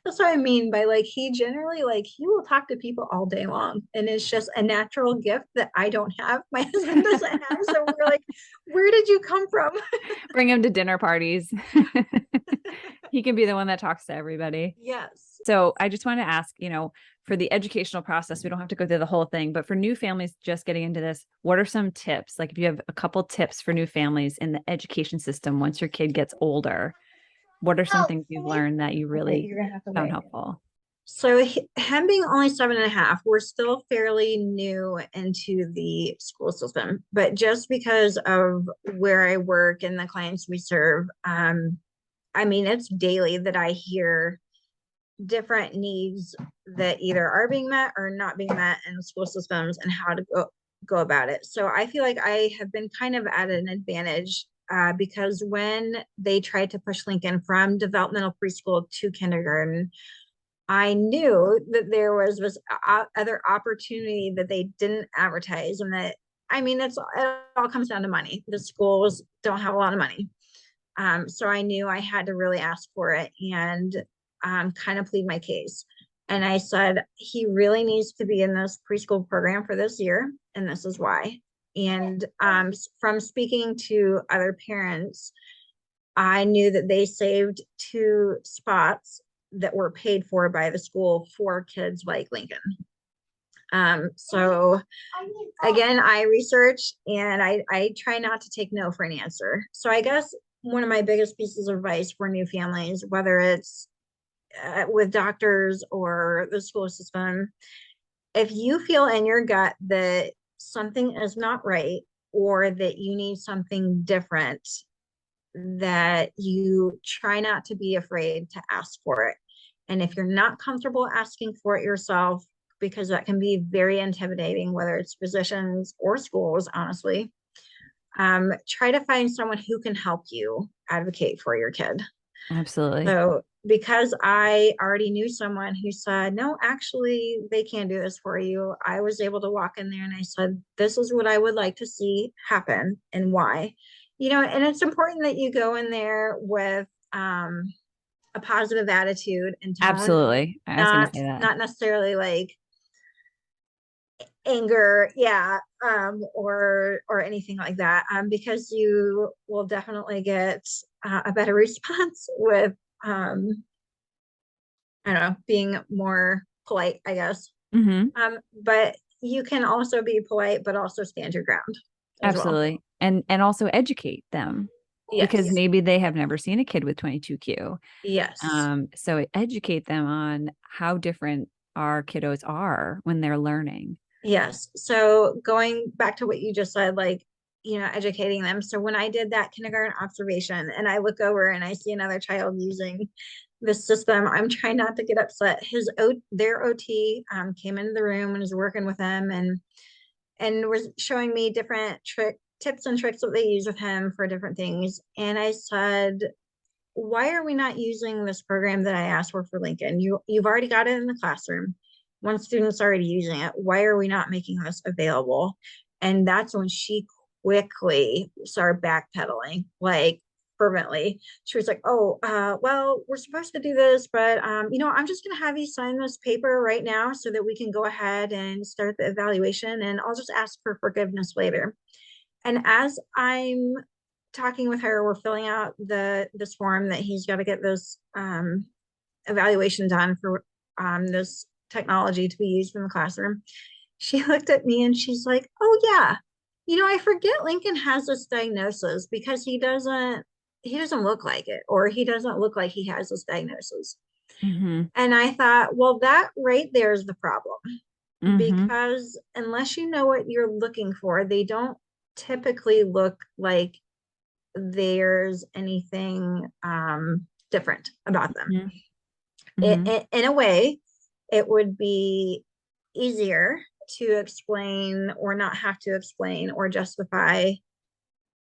B: That's what I mean by like he generally like he will talk to people all day long, and it's just a natural gift that I don't have. My husband doesn't have, so we're like, where did you come from?
A: Bring him to dinner parties. He can be the one that talks to everybody.
B: Yes.
A: So I just want to ask, for the educational process, we don't have to go through the whole thing, but for new families just getting into this, what are some tips? Like if you have a couple tips for new families in the education system once your kid gets older, what are some things you've learned that you really
B: You're gonna have to
A: found
B: wait.
A: helpful?
B: So him being only 7.5, we're still fairly new into the school system, but just because of where I work and the clients we serve, I mean, it's daily that I hear different needs that either are being met or not being met in school systems and how to go about it. So I feel like I have been kind of at an advantage because when they tried to push Lincoln from developmental preschool to kindergarten, I knew that there was this other opportunity that they didn't advertise, and that I mean, it all comes down to money. The schools don't have a lot of money, so I knew I had to really ask for it and kind of plead my case. And I said he really needs to be in this preschool program for this year, and this is why. And from speaking to other parents, I knew that they saved 2 spots that were paid for by the school for kids like Lincoln. So again, I research and I try not to take no for an answer. So I guess one of my biggest pieces of advice for new families, whether it's with doctors or the school system, if you feel in your gut that something is not right or that you need something different, that you try not to be afraid to ask for it. And if you're not comfortable asking for it yourself, because that can be very intimidating, whether it's physicians or schools, honestly, try to find someone who can help you advocate for your kid.
A: Absolutely.
B: So because I already knew someone who said, no, actually, they can't do this for you, I was able to walk in there and I said, this is what I would like to see happen and why. And it's important that you go in there with a positive attitude and tone.
A: Absolutely. I was going to say that.
B: Not necessarily like anger, yeah, or anything like that, because you will definitely get a better response with I don't know, being more polite, I guess. But you can also be polite, but also stand your ground.
A: Absolutely. Well. And also educate them. Yes. Because maybe they have never seen a kid with 22q.
B: Yes.
A: So educate them on how different our kiddos are when they're learning.
B: Yes. So going back to what you just said, like, educating them. So when I did that kindergarten observation and I look over and I see another child using this system, I'm trying not to get upset. Their OT came into the room and was working with them and was showing me different tips and tricks that they use with him for different things. And I said, why are we not using this program that I asked for Lincoln? You've already got it in the classroom. One student's already using it. Why are we not making this available? And that's when she quickly started backpedaling, like fervently. She was like, oh, well, we're supposed to do this, but, I'm just going to have you sign this paper right now so that we can go ahead and start the evaluation, and I'll just ask for forgiveness later. And as I'm talking with her, we're filling out this form that he's got to get this evaluation done for this technology to be used in the classroom. She looked at me and she's like, oh yeah, I forget Lincoln has this diagnosis because he doesn't look like it, or he doesn't look like he has this diagnosis.
A: Mm-hmm.
B: And I thought, well, that right there is the problem,
A: Mm-hmm.
B: because unless you know what you're looking for, they don't typically look like there's anything different about them.
A: Mm-hmm. Mm-hmm.
B: In a way, it would be easier to explain or not have to explain or justify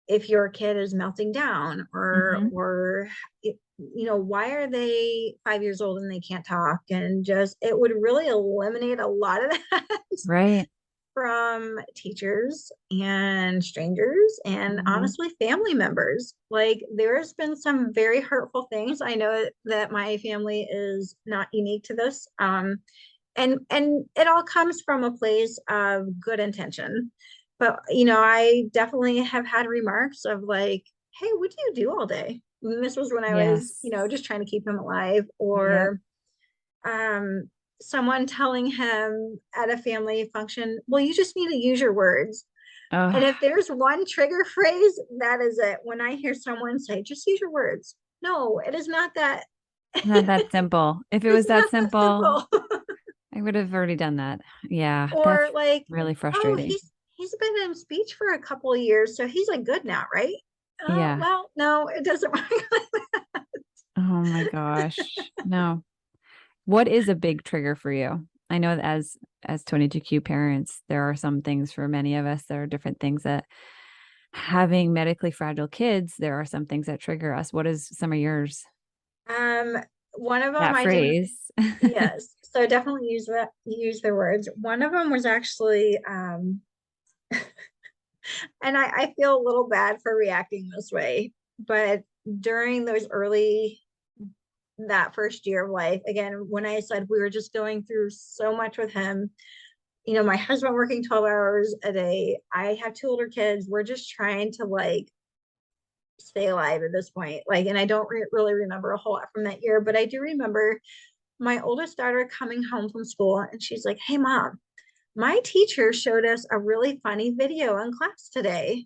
B: if your kid is melting down,
A: Mm-hmm.
B: or why are they 5 years old and they can't talk, and just it would really eliminate a lot of that
A: Right.
B: from teachers and strangers and
A: Mm-hmm.
B: honestly family members. Like, there's been some very hurtful things. I know that my family is not unique to this, and it all comes from a place of good intention. But I definitely have had remarks of like, hey, what do you do all day? And this was when I was
A: Yes.
B: just trying to keep him alive.
A: Yep.
B: Or someone telling him at a family function, well, you just need to use your words. And
A: Oh,
B: if there's one trigger phrase, that is it. When I hear someone say, just use your words. No, it is not that.
A: not that simple. If it was
B: It's
A: that
B: not that
A: simple,
B: simple.
A: I would have already done that. Yeah, that's
B: Or like,
A: really
B: oh,
A: frustrating.
B: he's been in speech for a couple of years, so he's like good now, right?
A: Yeah.
B: Well, no, it doesn't work like that.
A: Oh my gosh. No. What is a big trigger for you? I know that as 22Q parents, there are some things for many of us. There are different things that having medically fragile kids, there are some things that trigger us. What is some of yours?
B: Um, One of them
A: That
B: I didn't.
A: phrase.
B: Yes, so definitely use their words. One of them was actually, and I feel a little bad for reacting this way, but during that first year of life, again, when I said we were just going through so much with him, my husband working 12 hours a day, I have two older kids, we're just trying to like stay alive at this point. Like, and I don't really remember a whole lot from that year, but I do remember my oldest daughter coming home from school and she's like, hey mom, my teacher showed us a really funny video in class today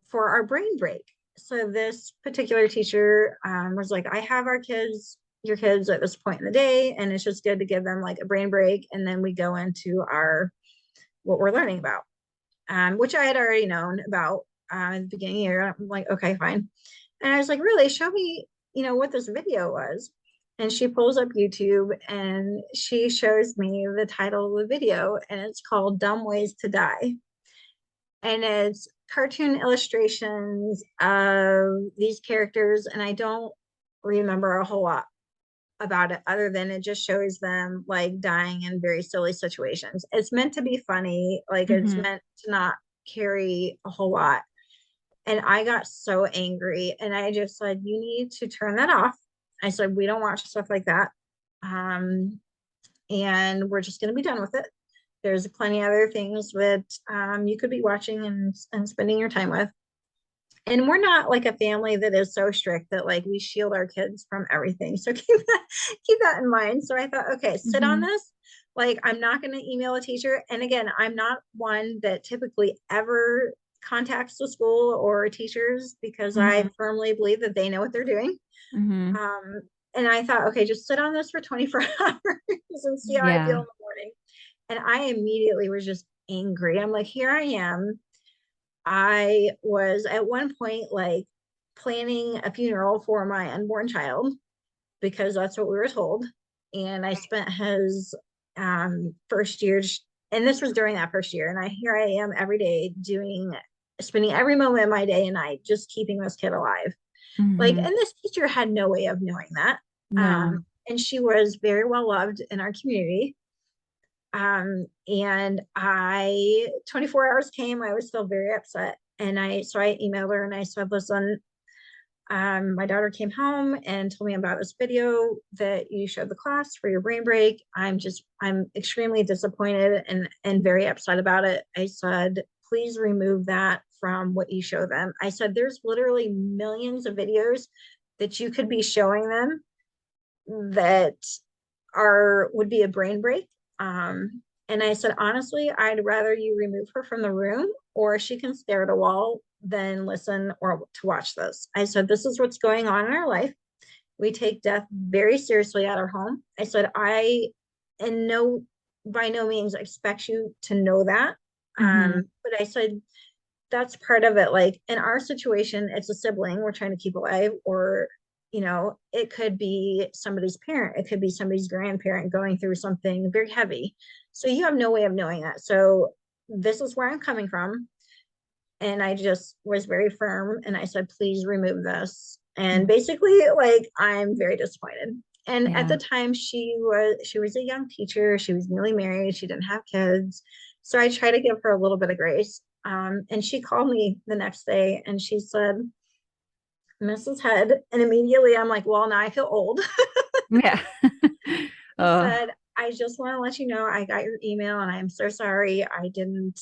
B: for our brain break. So this particular teacher was like, I have your kids at this point in the day, and it's just good to give them like a brain break. And then we go into what we're learning about, which I had already known about at the beginning of the year. I'm like, okay, fine. And I was like, really, show me, what this video was. And she pulls up YouTube and she shows me the title of the video, and it's called Dumb Ways to Die. And it's cartoon illustrations of these characters. And I don't remember a whole lot about it other than it just shows them like dying in very silly situations. It's meant to be funny, like it's
A: Hmm.
B: meant to not carry a whole lot. And I got so angry and I just said, you need to turn that off. I said, we don't watch stuff like that. Um, and we're just going to be done with it. There's plenty of other things that you could be watching and spending your time with. And we're not like a family that is so strict that like we shield our kids from everything. So keep that in mind. So I thought, okay, sit on
A: Hmm.
B: this. Like, I'm not going to email a teacher. And again, I'm not one that typically ever contacts the school or teachers because I
A: Hmm.
B: firmly believe that they know what they're doing.
A: Hmm.
B: Um, and I thought, okay, just sit on this for 24 hours and see how I feel
A: Yeah.
B: in the morning. And I immediately was just angry. I'm like, here I am. I was at one point like planning a funeral for my unborn child because that's what we were told. And I spent his first year, and this was during that first year. And here I am every day spending every moment of my day and night just keeping this kid alive. Like, and
A: Hmm.
B: this teacher had no way of knowing that.
A: No.
B: And she was very well loved in our community. And 24 hours came, I was still very upset. And so I emailed her and I said, listen, my daughter came home and told me about this video that you showed the class for your brain break. I'm extremely disappointed and very upset about it. I said, please remove that from what you show them. I said, there's literally millions of videos that you could be showing them that would be a brain break. And I said, honestly, I'd rather you remove her from the room, or she can stare at a wall than listen or to watch this. I said, this is what's going on in our life. We take death very seriously at our home. I said, and no, by no means expect you to know that. But I said, that's part of it. Like in our situation, it's a sibling we're trying to keep alive, or, it could be somebody's parent, it could be somebody's grandparent going through something very heavy. So you have no way of knowing that. So this is where I'm coming from. And I just was very firm and I said, please remove this. And basically, like, I'm very disappointed. And at the time, she was a young teacher. She was newly married. She didn't have kids. So I try to give her a little bit of grace. And she called me the next day and she said, Mrs. Head. And immediately I'm like, well, now I feel old.
A: Yeah.
B: She said, I just want to let you know I got your email and I'm so sorry. I didn't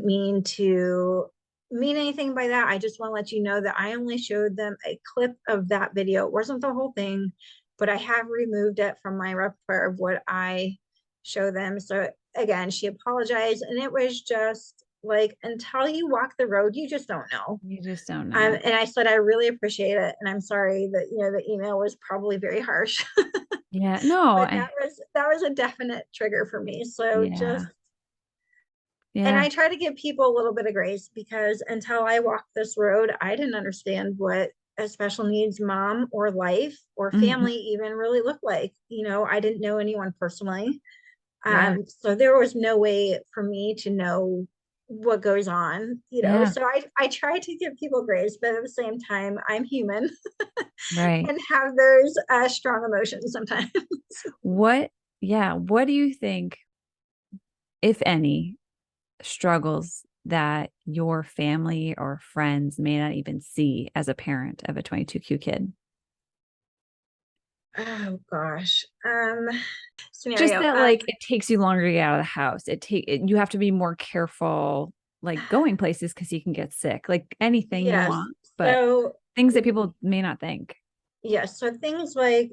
B: mean to mean anything by that. I just want to let you know that I only showed them a clip of that video. It wasn't the whole thing, but I have removed it from my repertoire of what I show them. So again, she apologized, and it was just like, until you walk the road, you just don't know.
A: You just don't know.
B: And I said, I really appreciate it. And I'm sorry that, the email was probably very harsh.
A: Yeah, no.
B: But that was a definite trigger for me. So and I try to give people a little bit of grace, because until I walked this road, I didn't understand what a special needs mom or life or family even really looked like. I didn't know anyone personally. So there was no way for me to know what goes on, so I try to give people grace, but at the same time, I'm human.
A: Right.
B: And have those strong emotions sometimes.
A: What do you think, if any, struggles that your family or friends may not even see as a parent of a 22Q kid?
B: Oh gosh. Scenario.
A: Just that, like, it takes you longer to get out of the house. You have to be more careful, like going places, because you can get sick, like anything you want, but things that people may not think.
B: Yes. So things like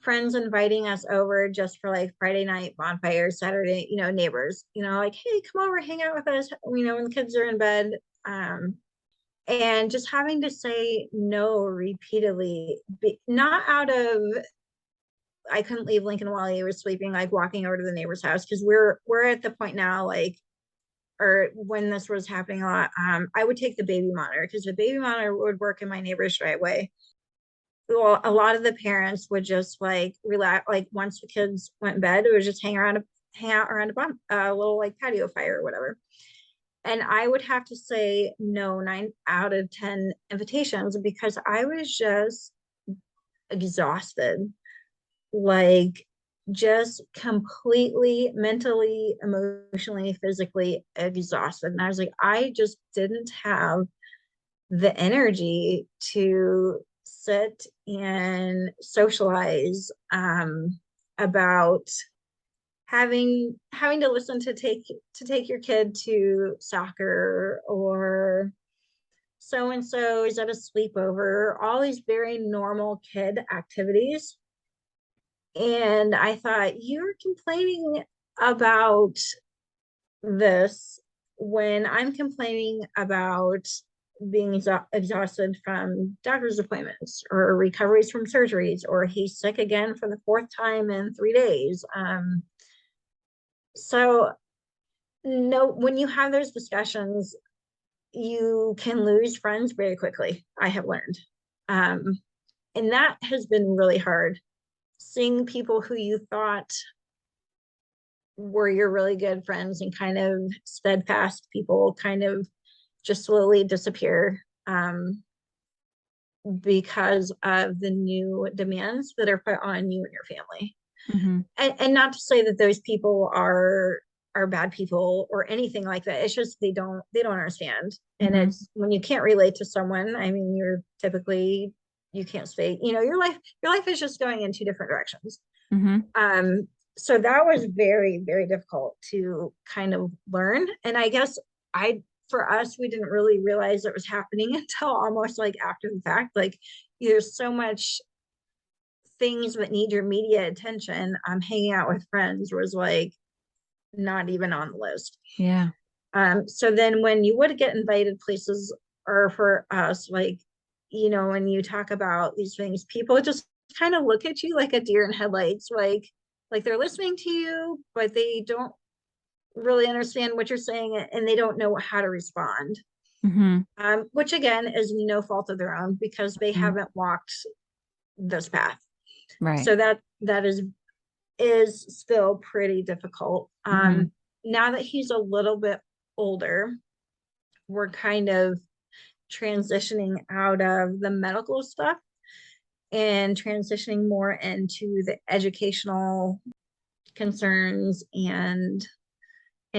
B: friends inviting us over just for like Friday night bonfire, Saturday, neighbors, like, hey, come over, hang out with us, when the kids are in bed. And just having to say no repeatedly, not out of, I couldn't leave Lincoln while he was sleeping, like walking over to the neighbor's house, because we're at the point now, like, or when this was happening a lot, I would take the baby monitor, because the baby monitor would work in my neighbor's driveway. Well, a lot of the parents would just like relax, like once the kids went in bed, it would just hang out around a little like patio fire or whatever. And I would have to say no 9 out of 10 invitations, because I was just exhausted, like just completely mentally, emotionally, physically exhausted. And I was like, I just didn't have the energy to sit and socialize about having to listen to take your kid to soccer, or so and so is at a sleepover, all these very normal kid activities. And I thought, you're complaining about this when I'm complaining about being exhausted from doctor's appointments or recoveries from surgeries, or he's sick again for the 4th time in 3 days. So no, when you have those discussions, you can lose friends very quickly, I have learned. And that has been really hard, seeing people who you thought were your really good friends and kind of steadfast people kind of just slowly disappear because of the new demands that are put on you and your family. And not to say that those people are bad people or anything like that. It's just they don't understand. And it's when you can't relate to someone, I mean, you're typically, you can't stay, your life is just going in 2 different directions. So that was very, very difficult to kind of learn. And I guess for us, we didn't really realize it was happening until almost like after the fact. Like, there's so much things that need your immediate attention, hanging out with friends was like not even on the list.
A: Yeah.
B: So then when you would get invited places, or for us, like, you know, when you talk about these things, people just kind of look at you like a deer in headlights, like they're listening to you, but they don't really understand what you're saying, and they don't know how to respond.
A: Mm-hmm.
B: Which again is no fault of their own, because they
A: Mm-hmm.
B: haven't walked this path.
A: Right.
B: So that is still pretty difficult.
A: Mm-hmm.
B: Now that he's a little bit older, we're kind of transitioning out of the medical stuff and transitioning more into the educational concerns and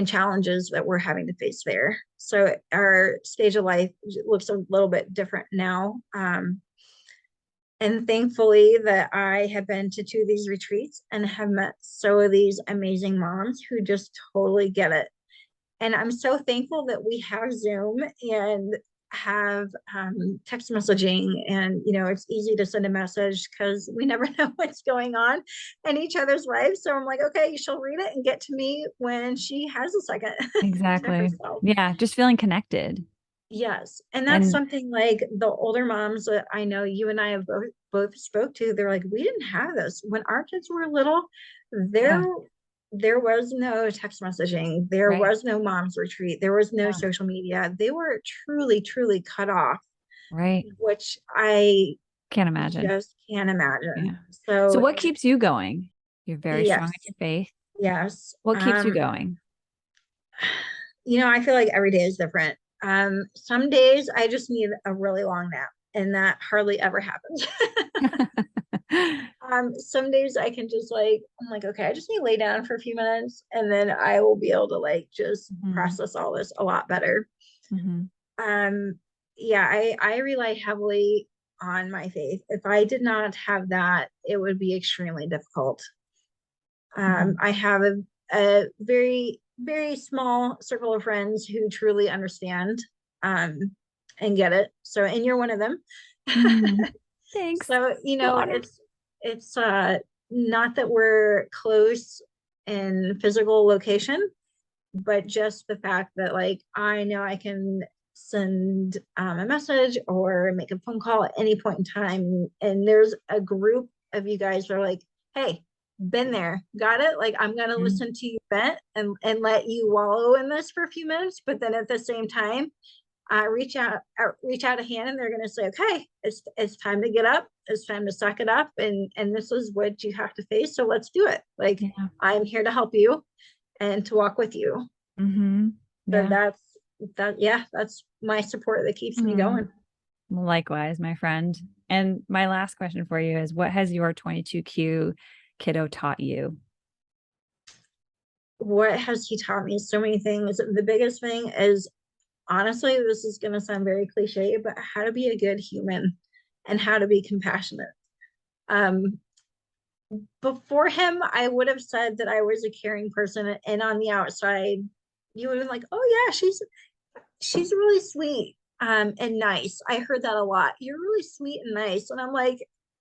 B: challenges that we're having to face there. So our stage of life looks a little bit different now. And thankfully that I have been to 2 of these retreats and have met so of these amazing moms who just totally get it. And I'm so thankful that we have Zoom and have text messaging, and you know, it's easy to send a message because we never know what's going on in each other's lives. So I'm like, okay, she'll read it and get to me when she has a second to
A: Exactly.
B: herself.
A: Yeah. Just feeling connected.
B: Yes. And that's
A: And
B: something like the older moms that I know you and I have both spoke to, they're like, we didn't have this when our kids were little.
A: yeah,
B: There was no text messaging, there
A: right.
B: was no mom's retreat, there was no
A: Yeah.
B: social media. They were truly cut off,
A: Right.
B: which I
A: Can't imagine.
B: just can't
A: Yeah.
B: imagine.
A: So
B: So
A: what keeps you going? You're very strong in
B: yes,
A: your faith.
B: yes.
A: What keeps you going?
B: You know, I feel like every day is different. Some days I just need a really long nap, and that hardly ever happens. Some days I can just like, I'm like, okay, I just need to lay down for a few minutes, and then I will be able to like just
A: Mhm.
B: process all this a lot better.
A: Mhm.
B: Um, yeah, I rely heavily on my faith. If I did not have that, it would be extremely difficult.
A: Mhm.
B: I have a very small circle of friends who truly understand and get it. So, and you're one of them.
A: Mhm. Thanks.
B: So, you
A: So
B: know,
A: honored.
B: it's not that we're close in physical location, but just the fact that like I know I can send a message or make a phone call at any point in time, and there's a group of you guys that are like, hey, been there, got it, like I'm gonna
A: Mhm.
B: listen to you vent and let you wallow in this for a few minutes, but then at the same time reach out a hand, and they're going to say, okay, it's time to get up, it's time to suck it up, and this is what you have to face, so let's do it. Like,
A: Yeah.
B: I'm here to help you and to walk with you.
A: Mhm.
B: So
A: Yeah.
B: yeah, that's my support that keeps me
A: Mhm.
B: going.
A: Likewise, my friend. And my last question for you is, what has your 22Q kiddo taught you?
B: What has he taught me? So many things. The biggest thing is, honestly, this is going to sound very cliche, but how to be a good human and how to be compassionate. um Before him, I would have said that I was a caring person, and on the outside, you would have been like, "Oh yeah, she's really sweet, and nice." I heard that a lot. You're really sweet and nice, and I'm like,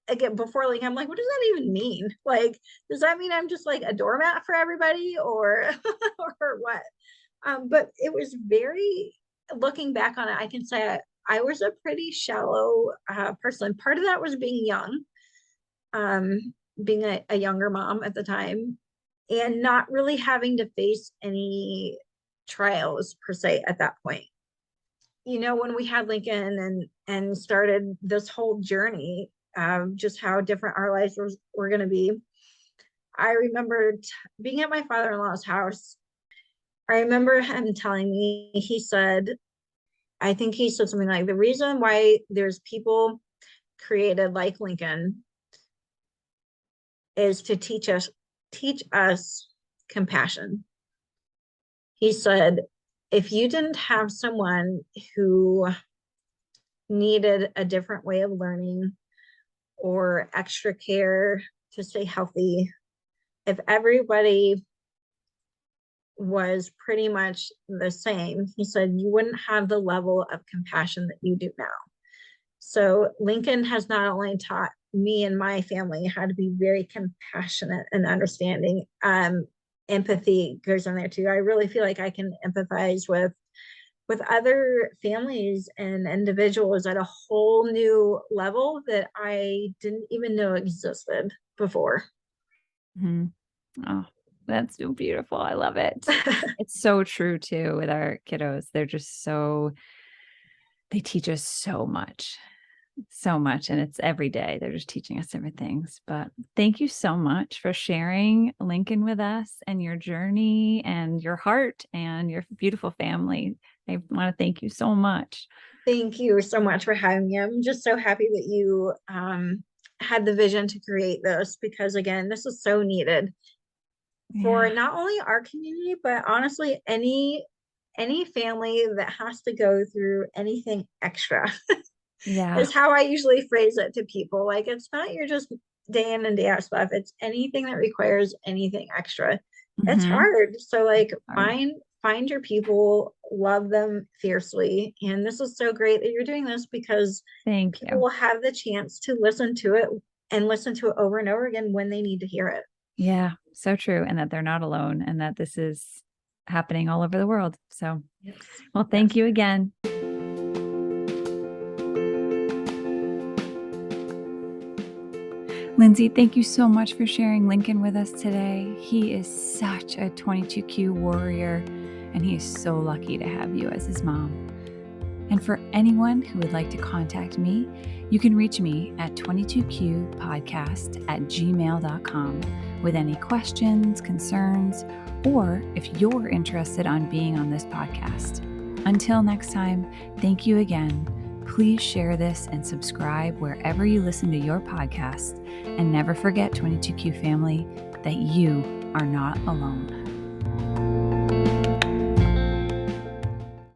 B: again, before like, I'm like, what does that even mean? Like, does that mean I'm just like a doormat for everybody, or or what? But it was very. Looking back on it, I can say I was a pretty shallow person. Part of that was being young, being a younger mom at the time, and not really having to face any trials per se at that point. You know, when we had Lincoln and started this whole journey of just how different our lives were going to be, I remember being at my father-in-law's house. I remember him telling me, he said, I think he said something like, the reason why there's people created like Lincoln is to teach us compassion. He said, if you didn't have someone who needed a different way of learning or extra care to stay healthy, if everybody was pretty much the same, he said, you wouldn't have the level of compassion that you do now. So Lincoln has not only taught me and my family had to be very compassionate and understanding. Empathy goes in there too. I really feel like I can empathize with other families and individuals at a whole new level that I didn't even know existed before.
A: Mm-hmm. Oh, that's so beautiful. I love it. It's so true too with our kiddos. They're just they teach us so much, and it's every day. They're just teaching us different things. But thank you so much for sharing Lincoln with us and your journey and your heart and your beautiful family. I want to thank you so much.
B: Thank you so much for having me. I'm just so happy that you had the vision to create this, because again, this is so needed for not only our community, but honestly, any family that has to go through anything extra.
A: Yeah.
B: Is how I usually phrase it to people. Like, it's not your just day in and day out stuff. It's anything that requires anything extra. It's hard. So like find your people, love them fiercely. And this is so great that you're doing this, because people will have the chance to listen to it and listen to it over and over again when they need to hear it.
A: Yeah, so true. And that they're not alone, and that this is happening all over the world. So, well, thank you again. Lindsay, thank you so much for sharing Lincoln with us today. He is such a 22Q warrior, and he is so lucky to have you as his mom. And for anyone who would like to contact me, you can reach me at 22qpodcast@gmail.com with any questions, concerns, or if you're interested on being on this podcast. Until next time, thank you again. Please share this and subscribe wherever you listen to your podcast. And never forget, 22Q family, that you are not alone.